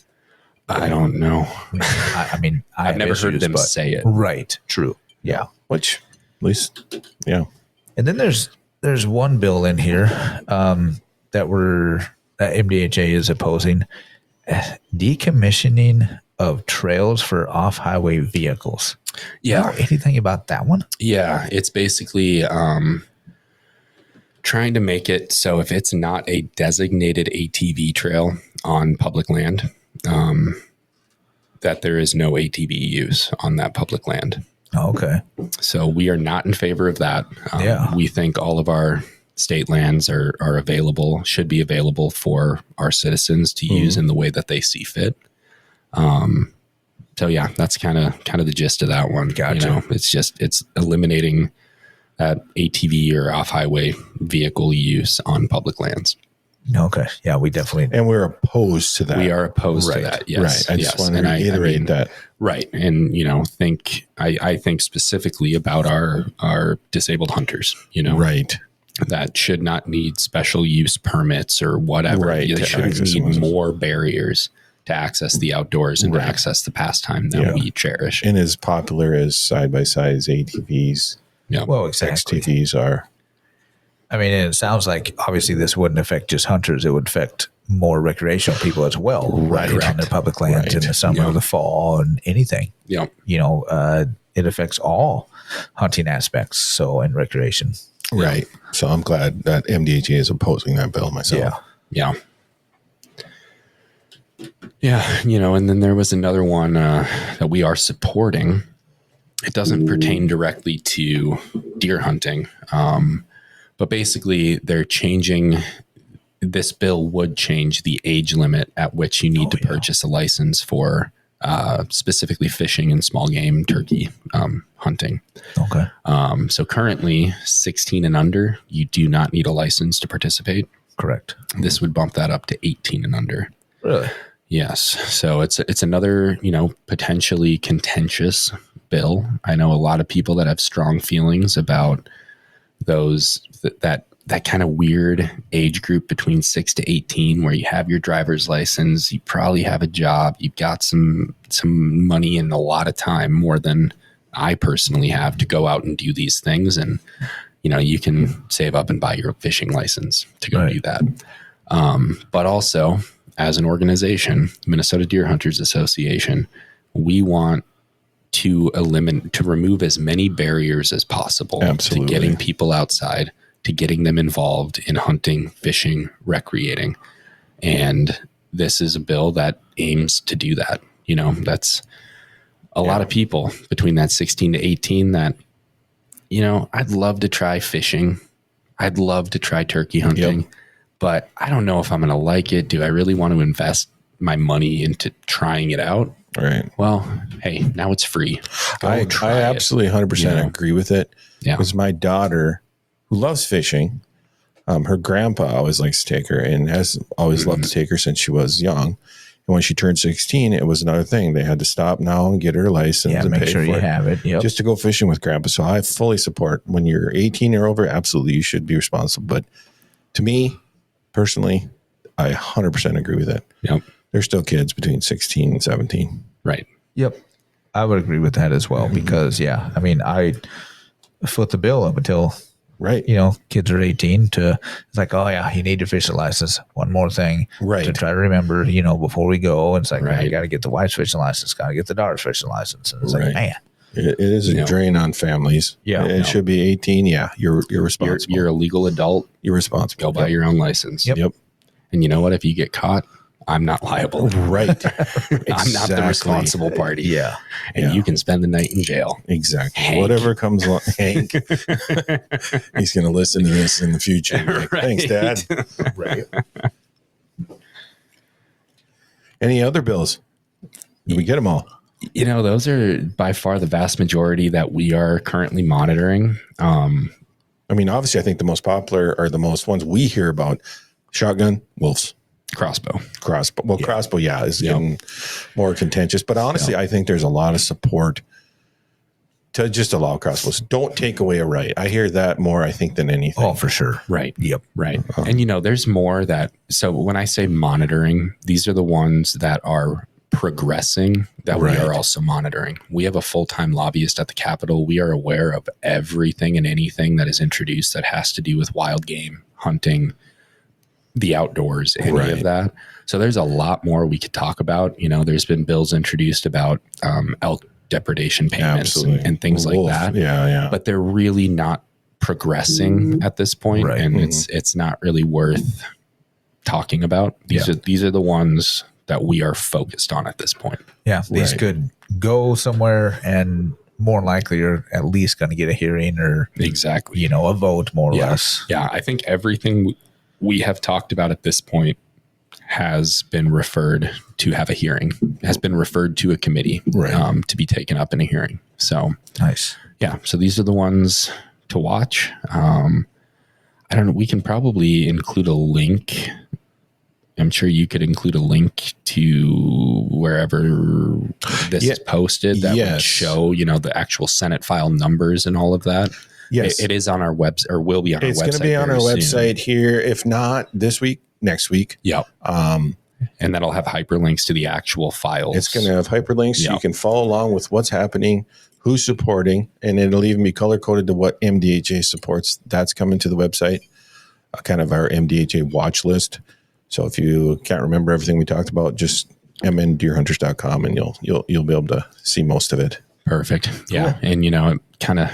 I don't know. I mean, I've never heard them say it. Right. True. Yeah. Which, at least, yeah. And then there's one bill in here that MDHA is opposing, decommissioning of trails for off-highway vehicles. Yeah. You know anything about that one? Yeah. It's basically trying to make it so if it's not a designated ATV trail on public land, that there is no ATV use on that public land. Oh, okay. So we are not in favor of that. We think all of our state lands are available, should be available for our citizens to use in the way that they see fit. So yeah, that's kind of the gist of that one. Gotcha. It's eliminating that ATV or off-highway vehicle use on public lands. Okay. Yeah, we definitely. And we're opposed to that. We are opposed to that. Yes. Right. I just want to reiterate that. Right. And, I think specifically about our disabled hunters, Right. that should not need special use permits or whatever. Right. They shouldn't need more barriers to access the outdoors and to access the pastime that we cherish. And as popular as side-by-sides, ATVs, Well, exactly. XTVs are. I mean, it sounds like obviously this wouldn't affect just hunters. It would affect more recreational people as well, right around their public lands in the summer or the fall and anything. Yeah. It affects all hunting aspects. So, and recreation. Right. So I'm glad that MDHA is opposing that bill myself. Yeah. Yeah. And then there was another one that we are supporting. It doesn't pertain directly to deer hunting. But basically they're changing, this bill would change the age limit at which you need to purchase a license for specifically fishing and small game turkey hunting. Okay. So currently 16 and under, you do not need a license to participate. Correct. This would bump that up to 18 and under. Really? Yes. So it's another, potentially contentious bill. I know a lot of people that have strong feelings about that kind of weird age group between 6 to 18, where you have your driver's license, you probably have a job, you've got some money and a lot of time, more than I personally have, to go out and do these things. And, you can save up and buy your fishing license to go do that. But also, as an organization, Minnesota Deer Hunters Association, we want to remove as many barriers as possible to getting people outside, to getting them involved in hunting, fishing, recreating. And this is a bill that aims to do that. That's a lot of people between that 16 to 18 that, I'd love to try fishing. I'd love to try turkey hunting, but I don't know if I'm going to like it. Do I really want to invest my money into trying it out? Right. Well, hey, now it's free. I absolutely 100% agree with it. Yeah. Because my daughter, who loves fishing, her grandpa always likes to take her and has always loved to take her since she was young. And when she turned 16, it was another thing. They had to stop now and get her license and make pay sure for you have it. Yep. just to go fishing with grandpa. So I fully support, when you're 18 or over, absolutely you should be responsible. But to me, personally, I 100% agree with it. Yep. They're still kids between 16 and 17. Right. Yep. I would agree with that as well, because I foot the bill up until kids are 18 to, it's like, oh yeah, you need your fishing license. One more thing to try to remember, before we go. And it's like, you got to get the wife's fishing license, got to get the daughter's fishing license. And it's like, man, it is a drain on families. Yeah. It should be 18. Yeah. You're responsible. You're a legal adult. You're responsible. Go buy your own license. Yep. And you know what? If you get caught, I'm not liable. Right. I'm not the responsible party. Yeah. And you can spend the night in jail. Exactly. Hank. Whatever comes along. Hank. He's going to listen to this in the future. Like, thanks, Dad. Right. Any other bills? Did we get them all? Those are by far the vast majority that we are currently monitoring. Obviously, I think the most popular are the most ones we hear about: shotgun, wolves. Crossbow. Well, crossbow, is getting more contentious. But honestly, I think there's a lot of support to just allow crossbows. Don't take away a right. I hear that more, I think, than anything. Oh, for sure. Right. Yep. Right. And, there's more so when I say monitoring, these are the ones that are progressing that we are also monitoring. We have a full-time lobbyist at the Capitol. We are aware of everything and anything that is introduced that has to do with wild game, hunting, the outdoors, any of that. So there's a lot more we could talk about. There's been bills introduced about elk depredation payments and things like that. Yeah. But they're really not progressing at this point, and it's not really worth talking about. These are the ones that we are focused on at this point. Yeah, these could go somewhere, and more likely you're at least going to get a hearing or a vote, more or less. Yeah, I think everything we have talked about at this point has been referred to have a hearing, has been referred to a committee to be taken up in a hearing. So nice. Yeah. So these are the ones to watch. I don't know. We can probably include a link. I'm sure you could include a link to wherever this is posted that would show, the actual Senate file numbers and all of that. Yes. It is on our website, or will be on our website. It's going to be on our website here. If not this week, next week. Yep. And that'll have hyperlinks to the actual files. It's going to have hyperlinks. So you can follow along with what's happening, who's supporting, and it'll even be color coded to what MDHA supports. That's coming to the website, kind of our MDHA watch list. So if you can't remember everything we talked about, just mndeerhunters.com and you'll be able to see most of it. Perfect. Yeah. Cool. And it kind of,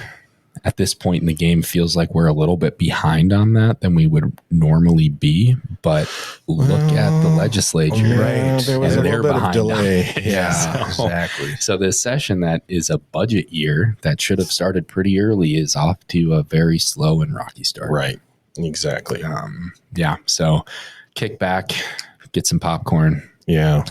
at this point in the game, feels like we're a little bit behind on that than we would normally be. But look at the legislature. Right. There was a little bit of delay. Exactly. So this session that is a budget year that should have started pretty early is off to a very slow and rocky start. Right. Exactly. So kick back, get some popcorn. Yeah.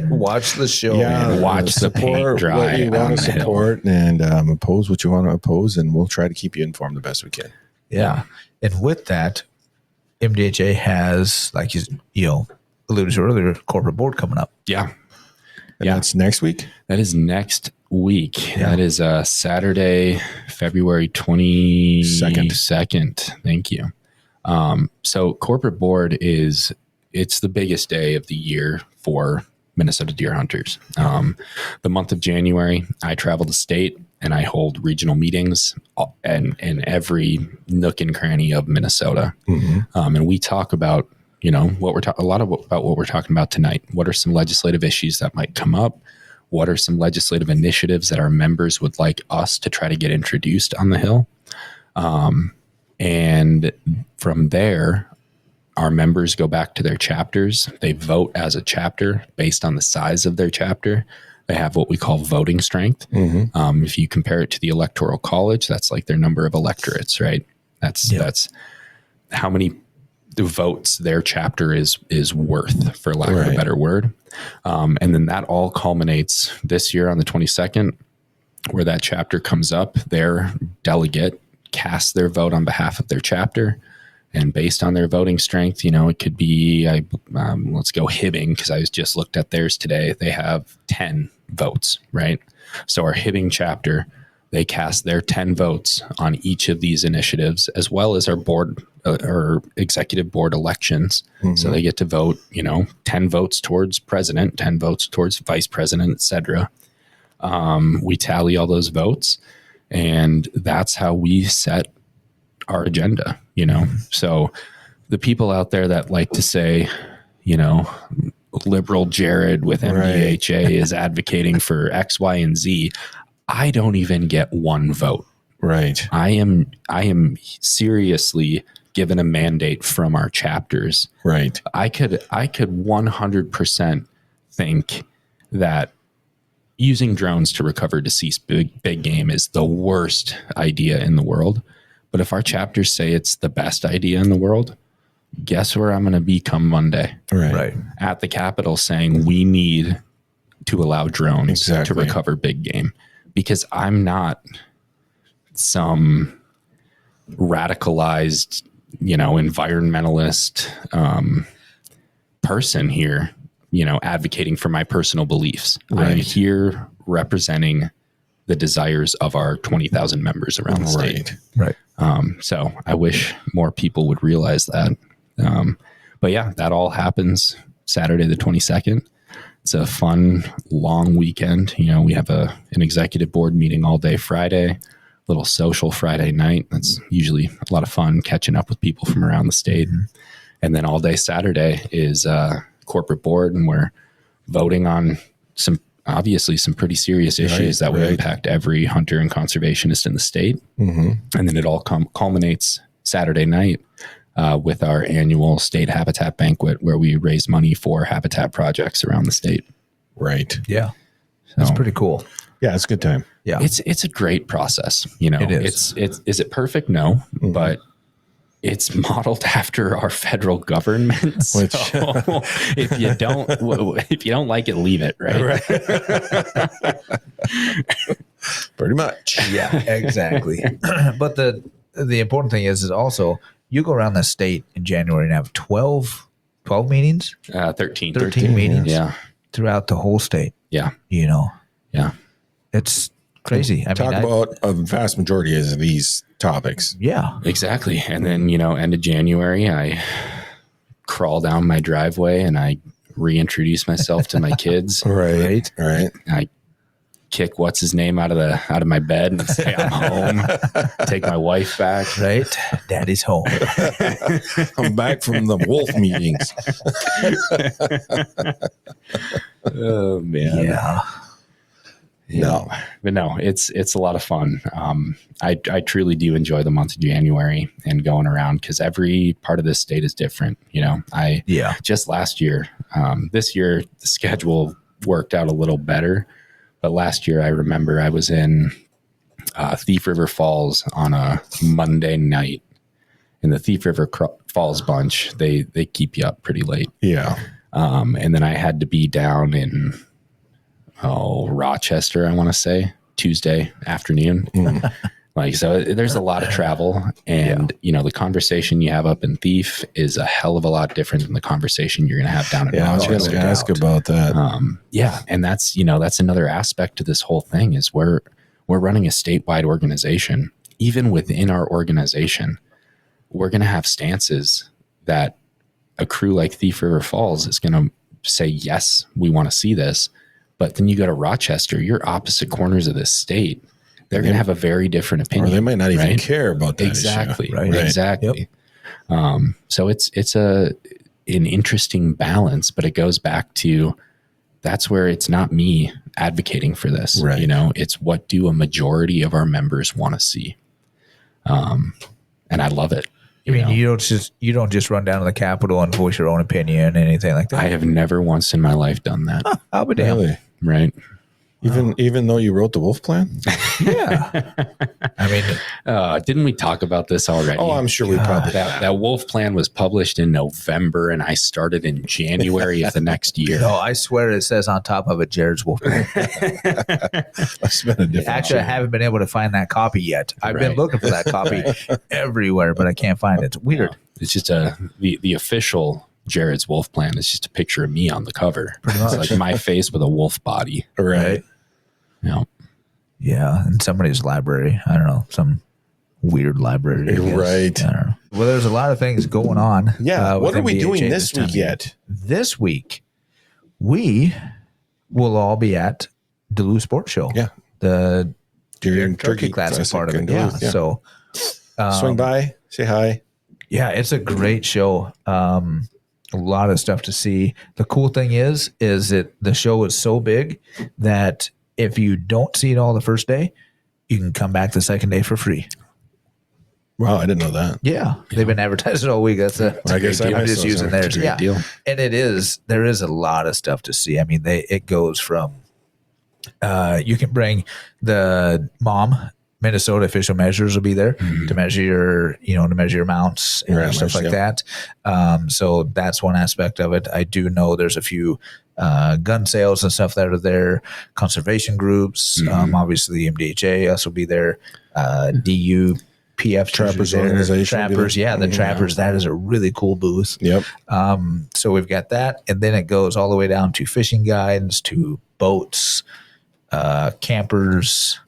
Watch the show. Yeah. Watch the paint dry. What you want to support and oppose what you want to oppose, and we'll try to keep you informed the best we can. Yeah. And with that, MDHA has, like you alluded to earlier, corporate board coming up. Yeah. that's next week? That is next week. Yeah. That is Saturday, February 22nd. Thank you. So corporate board it's the biggest day of the year for Minnesota deer hunters. The month of January, I travel the state and I hold regional meetings in every nook and cranny of Minnesota. And we talk about, about what we're talking about tonight. What are some legislative issues that might come up? What are some legislative initiatives that our members would like us to try to get introduced on the Hill? And from there, our members go back to their chapters. They vote as a chapter based on the size of their chapter. They have what we call voting strength. If you compare it to the Electoral College, that's like their number of electorates, right? That's how many votes their chapter is worth, for lack of a better word. And then that all culminates this year on the 22nd, where that chapter comes up. Their delegate casts their vote on behalf of their chapter. And based on their voting strength, it could be, let's go Hibbing, because I just looked at theirs today. They have 10 votes, right? So our Hibbing chapter, they cast their 10 votes on each of these initiatives, as well as our board or executive board elections. So they get to vote, 10 votes towards president, 10 votes towards vice president, et cetera. We tally all those votes, and that's how we set our agenda, So the people out there that like to say, liberal Jared with MDHA is advocating for X, Y, and Z, I don't even get one vote. Right. I am seriously given a mandate from our chapters. Right. I could 100% think that using drones to recover deceased big game is the worst idea in the world. But if our chapters say it's the best idea in the world, guess where I'm going to be come Monday? Right. At the Capitol, saying we need to allow drones to recover big game, because I'm not some radicalized, environmentalist person here, advocating for my personal beliefs. Right. I'm here representing the desires of our 20,000 members around the state. Right. So I wish more people would realize that. But yeah, that all happens Saturday, the 22nd. It's a fun, long weekend. We have an executive board meeting all day Friday, little social Friday night. That's usually a lot of fun, catching up with people from around the state. And then all day Saturday is corporate board, and we're voting on some pretty serious issues that would impact every hunter and conservationist in the state. And then it all culminates Saturday night with our annual state habitat banquet, where we raise money for habitat projects around the state. Right. Yeah. That's pretty cool. Yeah, it's a good time. Yeah. It's a great process. It is. Is it perfect? No, but it's modeled after our federal government. So if you don't like it, leave it. Right. Pretty much. Yeah, exactly. But the important thing is also you go around the state in January and have 12 meetings, 13 meetings, throughout the whole state. Yeah. It's crazy. Talk about a vast majority of these topics. Yeah, exactly. And then, end of January, I crawl down my driveway and I reintroduce myself to my kids. Right. I kick what's his name out of my bed and say I'm home. Take my wife back. Right. Daddy's home. I'm back from the wolf meetings. Oh man. Yeah. No, but no, it's a lot of fun. I truly do enjoy the month of January and going around, because every part of this state is different. Just last year, this year the schedule worked out a little better, but last year I remember I was in Thief River Falls on a Monday night, and the Thief River Falls bunch, they keep you up pretty late. Yeah. And then I had to be down in Rochester, I want to say, Tuesday afternoon. Like, so there's a lot of travel, and you know, the conversation you have up in Thief is a hell of a lot different than the conversation you're going to have down at I was going to ask about that. And that's, you know, that's another aspect to this whole thing is we're running a statewide organization. Even within our organization, we're going to have stances that a crew like Thief River Falls is going to say, yes, we want to see this. But then you go to Rochester, you're opposite corners of this state. They're going to have a very different opinion. Or they might not even care about that exactly, issue. Right? Exactly. Yep. So it's an interesting balance, but it goes back to that's where it's not me advocating for this. Right. You know, it's what do a majority of our members want to see. And I love it. You don't just run down to the Capitol and voice your own opinion, anything like that. I have never once in my life done that. I'll be damned. Really? Right. Even though you wrote the Wolf Plan? Yeah. I mean, didn't we talk about this already? Oh, I'm sure we probably that Wolf Plan was published in November, and I started in January of the next year. No, I swear it says on top of it, Jared's Wolf Plan. Must have been a different. Actually, I haven't been able to find that copy yet. I've been looking for that copy everywhere, but I can't find it. It's weird. No, it's just the official Jared's Wolf Plan is just a picture of me on the cover. It's like my face with a wolf body. Right. Yeah. Yeah. In somebody's library. I don't know. Some weird library. I guess. Right. I don't know. Well, there's a lot of things going on. Yeah. What are we MDHA doing this week yet? This week, we will all be at Duluth Sport Show. Yeah. The Deer and Turkey Classic part of it. Duluth, Yeah. So swing by, say hi. yeah, it's a great show. A lot of stuff to see. The cool thing is that the show is so big that if you don't see it all the first day, you can come back the second day for free. Wow, I didn't know that. Yeah, they've been advertising all week. I guess I'm just using theirs. Yeah, deal. And there is a lot of stuff to see. I mean, it goes from you can bring the mom. Minnesota official measures will be there to measure your mounts and stuff like that. So that's one aspect of it. I do know there's a few gun sales and stuff that are there, conservation groups. Obviously, MDHA also will be there. DUPF Trappers organization. Trappers, the Trappers. That is a really cool booth. Yep. So we've got that, and then it goes all the way down to fishing guides, to boats, campers.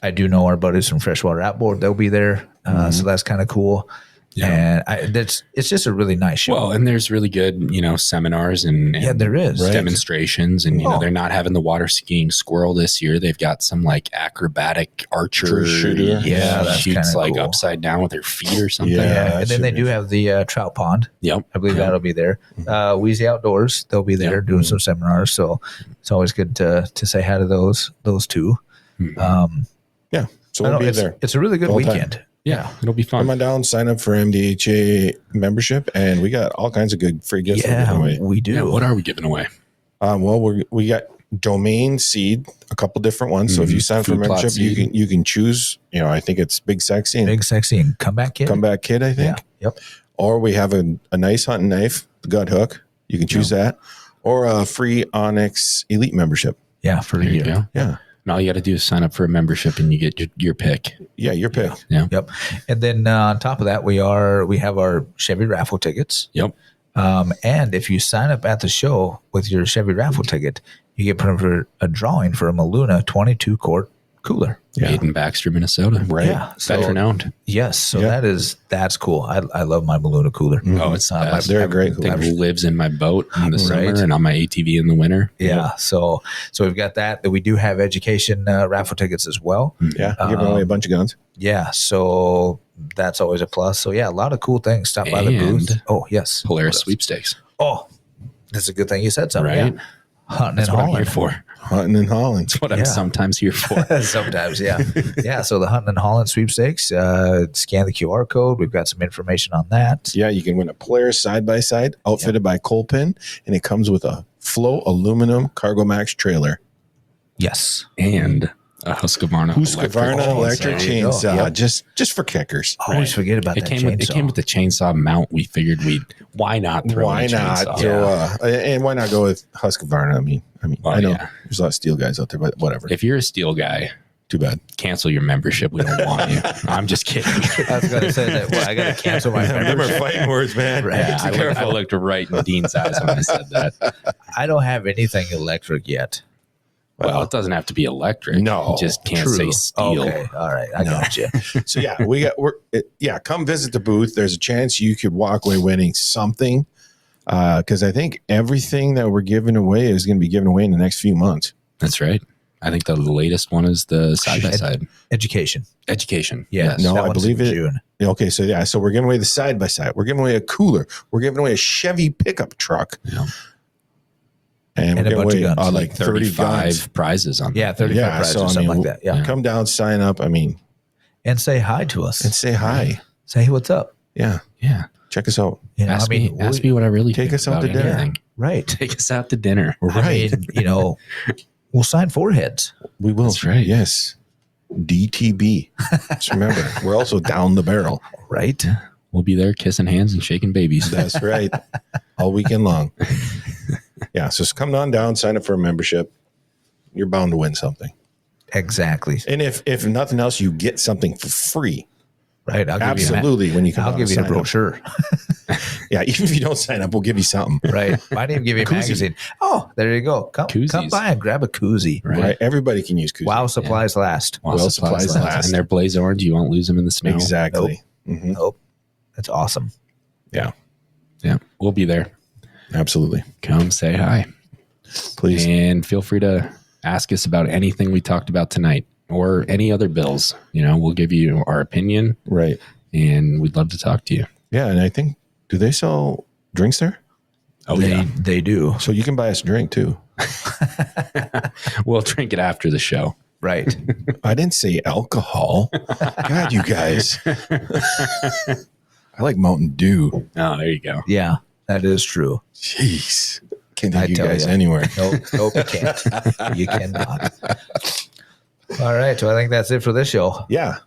I do know our buddies from Freshwater Outboard. They'll be there. So that's kind of cool. Yeah. And it's just a really nice show. Well, and there's really good, seminars and there is demonstrations, and they're not having the water skiing squirrel this year. They've got some like acrobatic archer shooter. Yeah, that's shoots like cool. upside down with their feet or something. Yeah, and then they do have the trout pond. Yep, I believe that'll be there. Wheezy Outdoors, they'll be there doing some seminars. So it's always good to say hi to those two. Yeah, so we'll be there. It's a really good weekend. Yeah, it'll be fun. Come on down, sign up for MDHA membership, and we got all kinds of good free gifts. Yeah, we do. Yeah, what are we giving away? Well, we got domain seed, a couple different ones. So if you sign up for membership, you can choose. I think it's Big Sexy and Comeback Kid. Comeback Kid, I think. Yeah. Yep. Or we have a nice hunting knife, the gut hook. You can choose that, or a free Onyx Elite membership. Yeah, for a year. Yeah. And all you got to do is sign up for a membership, and you get your pick. Yeah, your pick. Yeah. Yep. And then on top of that, we have our Chevy raffle tickets. Yep. And if you sign up at the show with your Chevy raffle ticket, you get put in for a drawing for a Maluna 22 quart cooler. Made in Baxter, Minnesota. Right. Yeah. Veteran owned. Yes. So that's cool. I love my Maluna cooler. Oh, it's they're a great cooler. It lives in my boat in the Right. summer and on my ATV in the winter. Yeah. So we've got that. We do have education raffle tickets as well. Yeah. Giving away a bunch of guns. Yeah. So that's always a plus. So yeah, a lot of cool things. Stop by the booth. Oh, yes. Polaris sweepstakes. Oh, that's a good thing you said something. Right. Yeah. Hunting That's and what I'm hauling. here for. Hunting in Holland. That's what I'm sometimes here for. Sometimes, yeah. Yeah, so the Hunting and Holland sweepstakes, scan the QR code. We've got some information on that. Yeah, you can win a Polaris side-by-side outfitted by Colpin, and it comes with a Flow aluminum Cargo Max trailer. Yes. And a Husqvarna electric chainsaw. Yep. just for kickers. Always forget about that chainsaw. It came with the chainsaw mount. We figured why not throw Why in a not chainsaw? throw and why not go with Husqvarna? I mean, I know there's a lot of steel guys out there, but whatever. If you're a steel guy, Too bad. Cancel your membership. We don't want you. I'm just kidding. I was going to say that. Well, I got to cancel my Remember membership. fighting words, man. Right. Yeah, I looked right in Dean's eyes when I said that. I don't have anything electric yet. Well, it doesn't have to be electric. No, You just can't say steel. Okay. All right. I got you. So come visit the booth. There's a chance you could walk away winning something. Because I think everything that we're giving away is going to be given away in the next few months. That's right. I think the latest one is the side-by-side. Education. Education. Yes. No, that I one's believe in it. June. Okay, so we're giving away the side-by-side. We're giving away a cooler. We're giving away a Chevy pickup truck. Yeah. And we're a giving bunch of away guns. like 30 guns. 35 prizes on Yeah, that. 35 prizes or something like that. Yeah. Come down, sign up. And And say hi to us. say hi. Say, hey, what's up? Yeah. Yeah. Check us out. You know, Ask me what I really Take think us out about to dinner. anything. Right. Take us out to dinner. Right. I mean, we'll sign foreheads. We will. That's right. Yes. DTB. Just remember, we're also down the barrel. Right. We'll be there kissing hands and shaking babies. That's right. All weekend long. Yeah. So just come on down, sign up for a membership. You're bound to win something. Exactly. And if nothing else, you get something for free. Right. Absolutely. When you come I'll down give you and a sign up. brochure. Yeah. Even if you don't sign up, we'll give you something. Right. Might even give you a magazine. Oh, there you go. Come Koozies. by and grab a koozie. Right. Everybody can use koozies. While supplies last. While Well, supplies supplies last. And they're blaze orange. You won't lose them in the snow. Exactly. Mhm. Nope. That's awesome. Yeah. Yeah. We'll be there. Absolutely. Come say hi. Please. And feel free to ask us about anything we talked about tonight or any other bills. We'll give you our opinion Right. and we'd love to talk to you. Yeah. And I think, do they sell drinks there? Oh, They do. So you can buy us a drink too. We'll drink it after the show. Right. I didn't say alcohol. God, you guys. I like Mountain Dew. Oh, there you go. Yeah, that is true. Jeez. Can't I take you tell guys ya. anywhere. Nope, you can't. You cannot. All right, so I think that's it for this show. Yeah.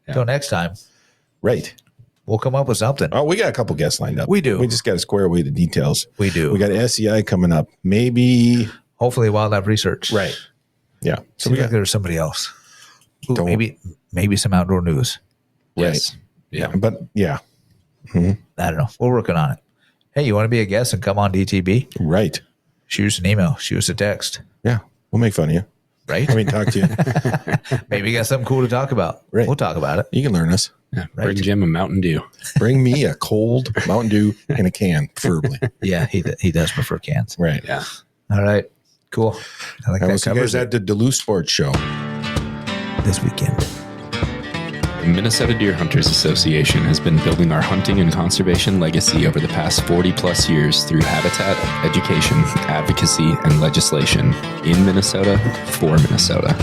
Until next time, Right. we'll come up with something. Oh, we got a couple guests lined up. We do. We just got to square away the details. We do. We got SEI coming up. Maybe. Hopefully wildlife research. Right. Yeah. So Seems we like got. there's somebody else. Ooh, Don't- maybe some outdoor news. Yes. Yeah. But yeah. I don't know. We're working on it. Hey, you want to be a guest and come on DTB? Right. Shoot us an email. Shoot us a text. Yeah. We'll make fun of you. Right? I mean, talk to you. Maybe you got something cool to talk about. Right. We'll talk about it. You can learn us. Yeah. Right. Bring Jim a Mountain Dew. Bring me a cold Mountain Dew in a can, preferably. Yeah, he does prefer cans. Right. Yeah. All right. Cool. I think I will that see you guys covers it at the Duluth Sport Show. this weekend. The Minnesota Deer Hunters Association has been building our hunting and conservation legacy over the past 40 plus years through habitat, education, advocacy, and legislation in Minnesota for Minnesota.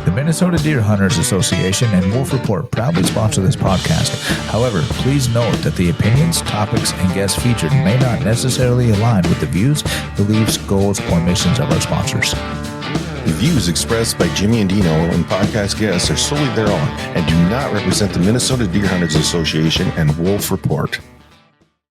The Minnesota Deer Hunters Association and Wolf Report proudly sponsor this podcast. However, please note that the opinions, topics, and guests featured may not necessarily align with the views, beliefs, goals, or missions of our sponsors. The views expressed by Jimmy and Dino and podcast guests are solely their own and do not represent the Minnesota Deer Hunters Association and Wolf Report.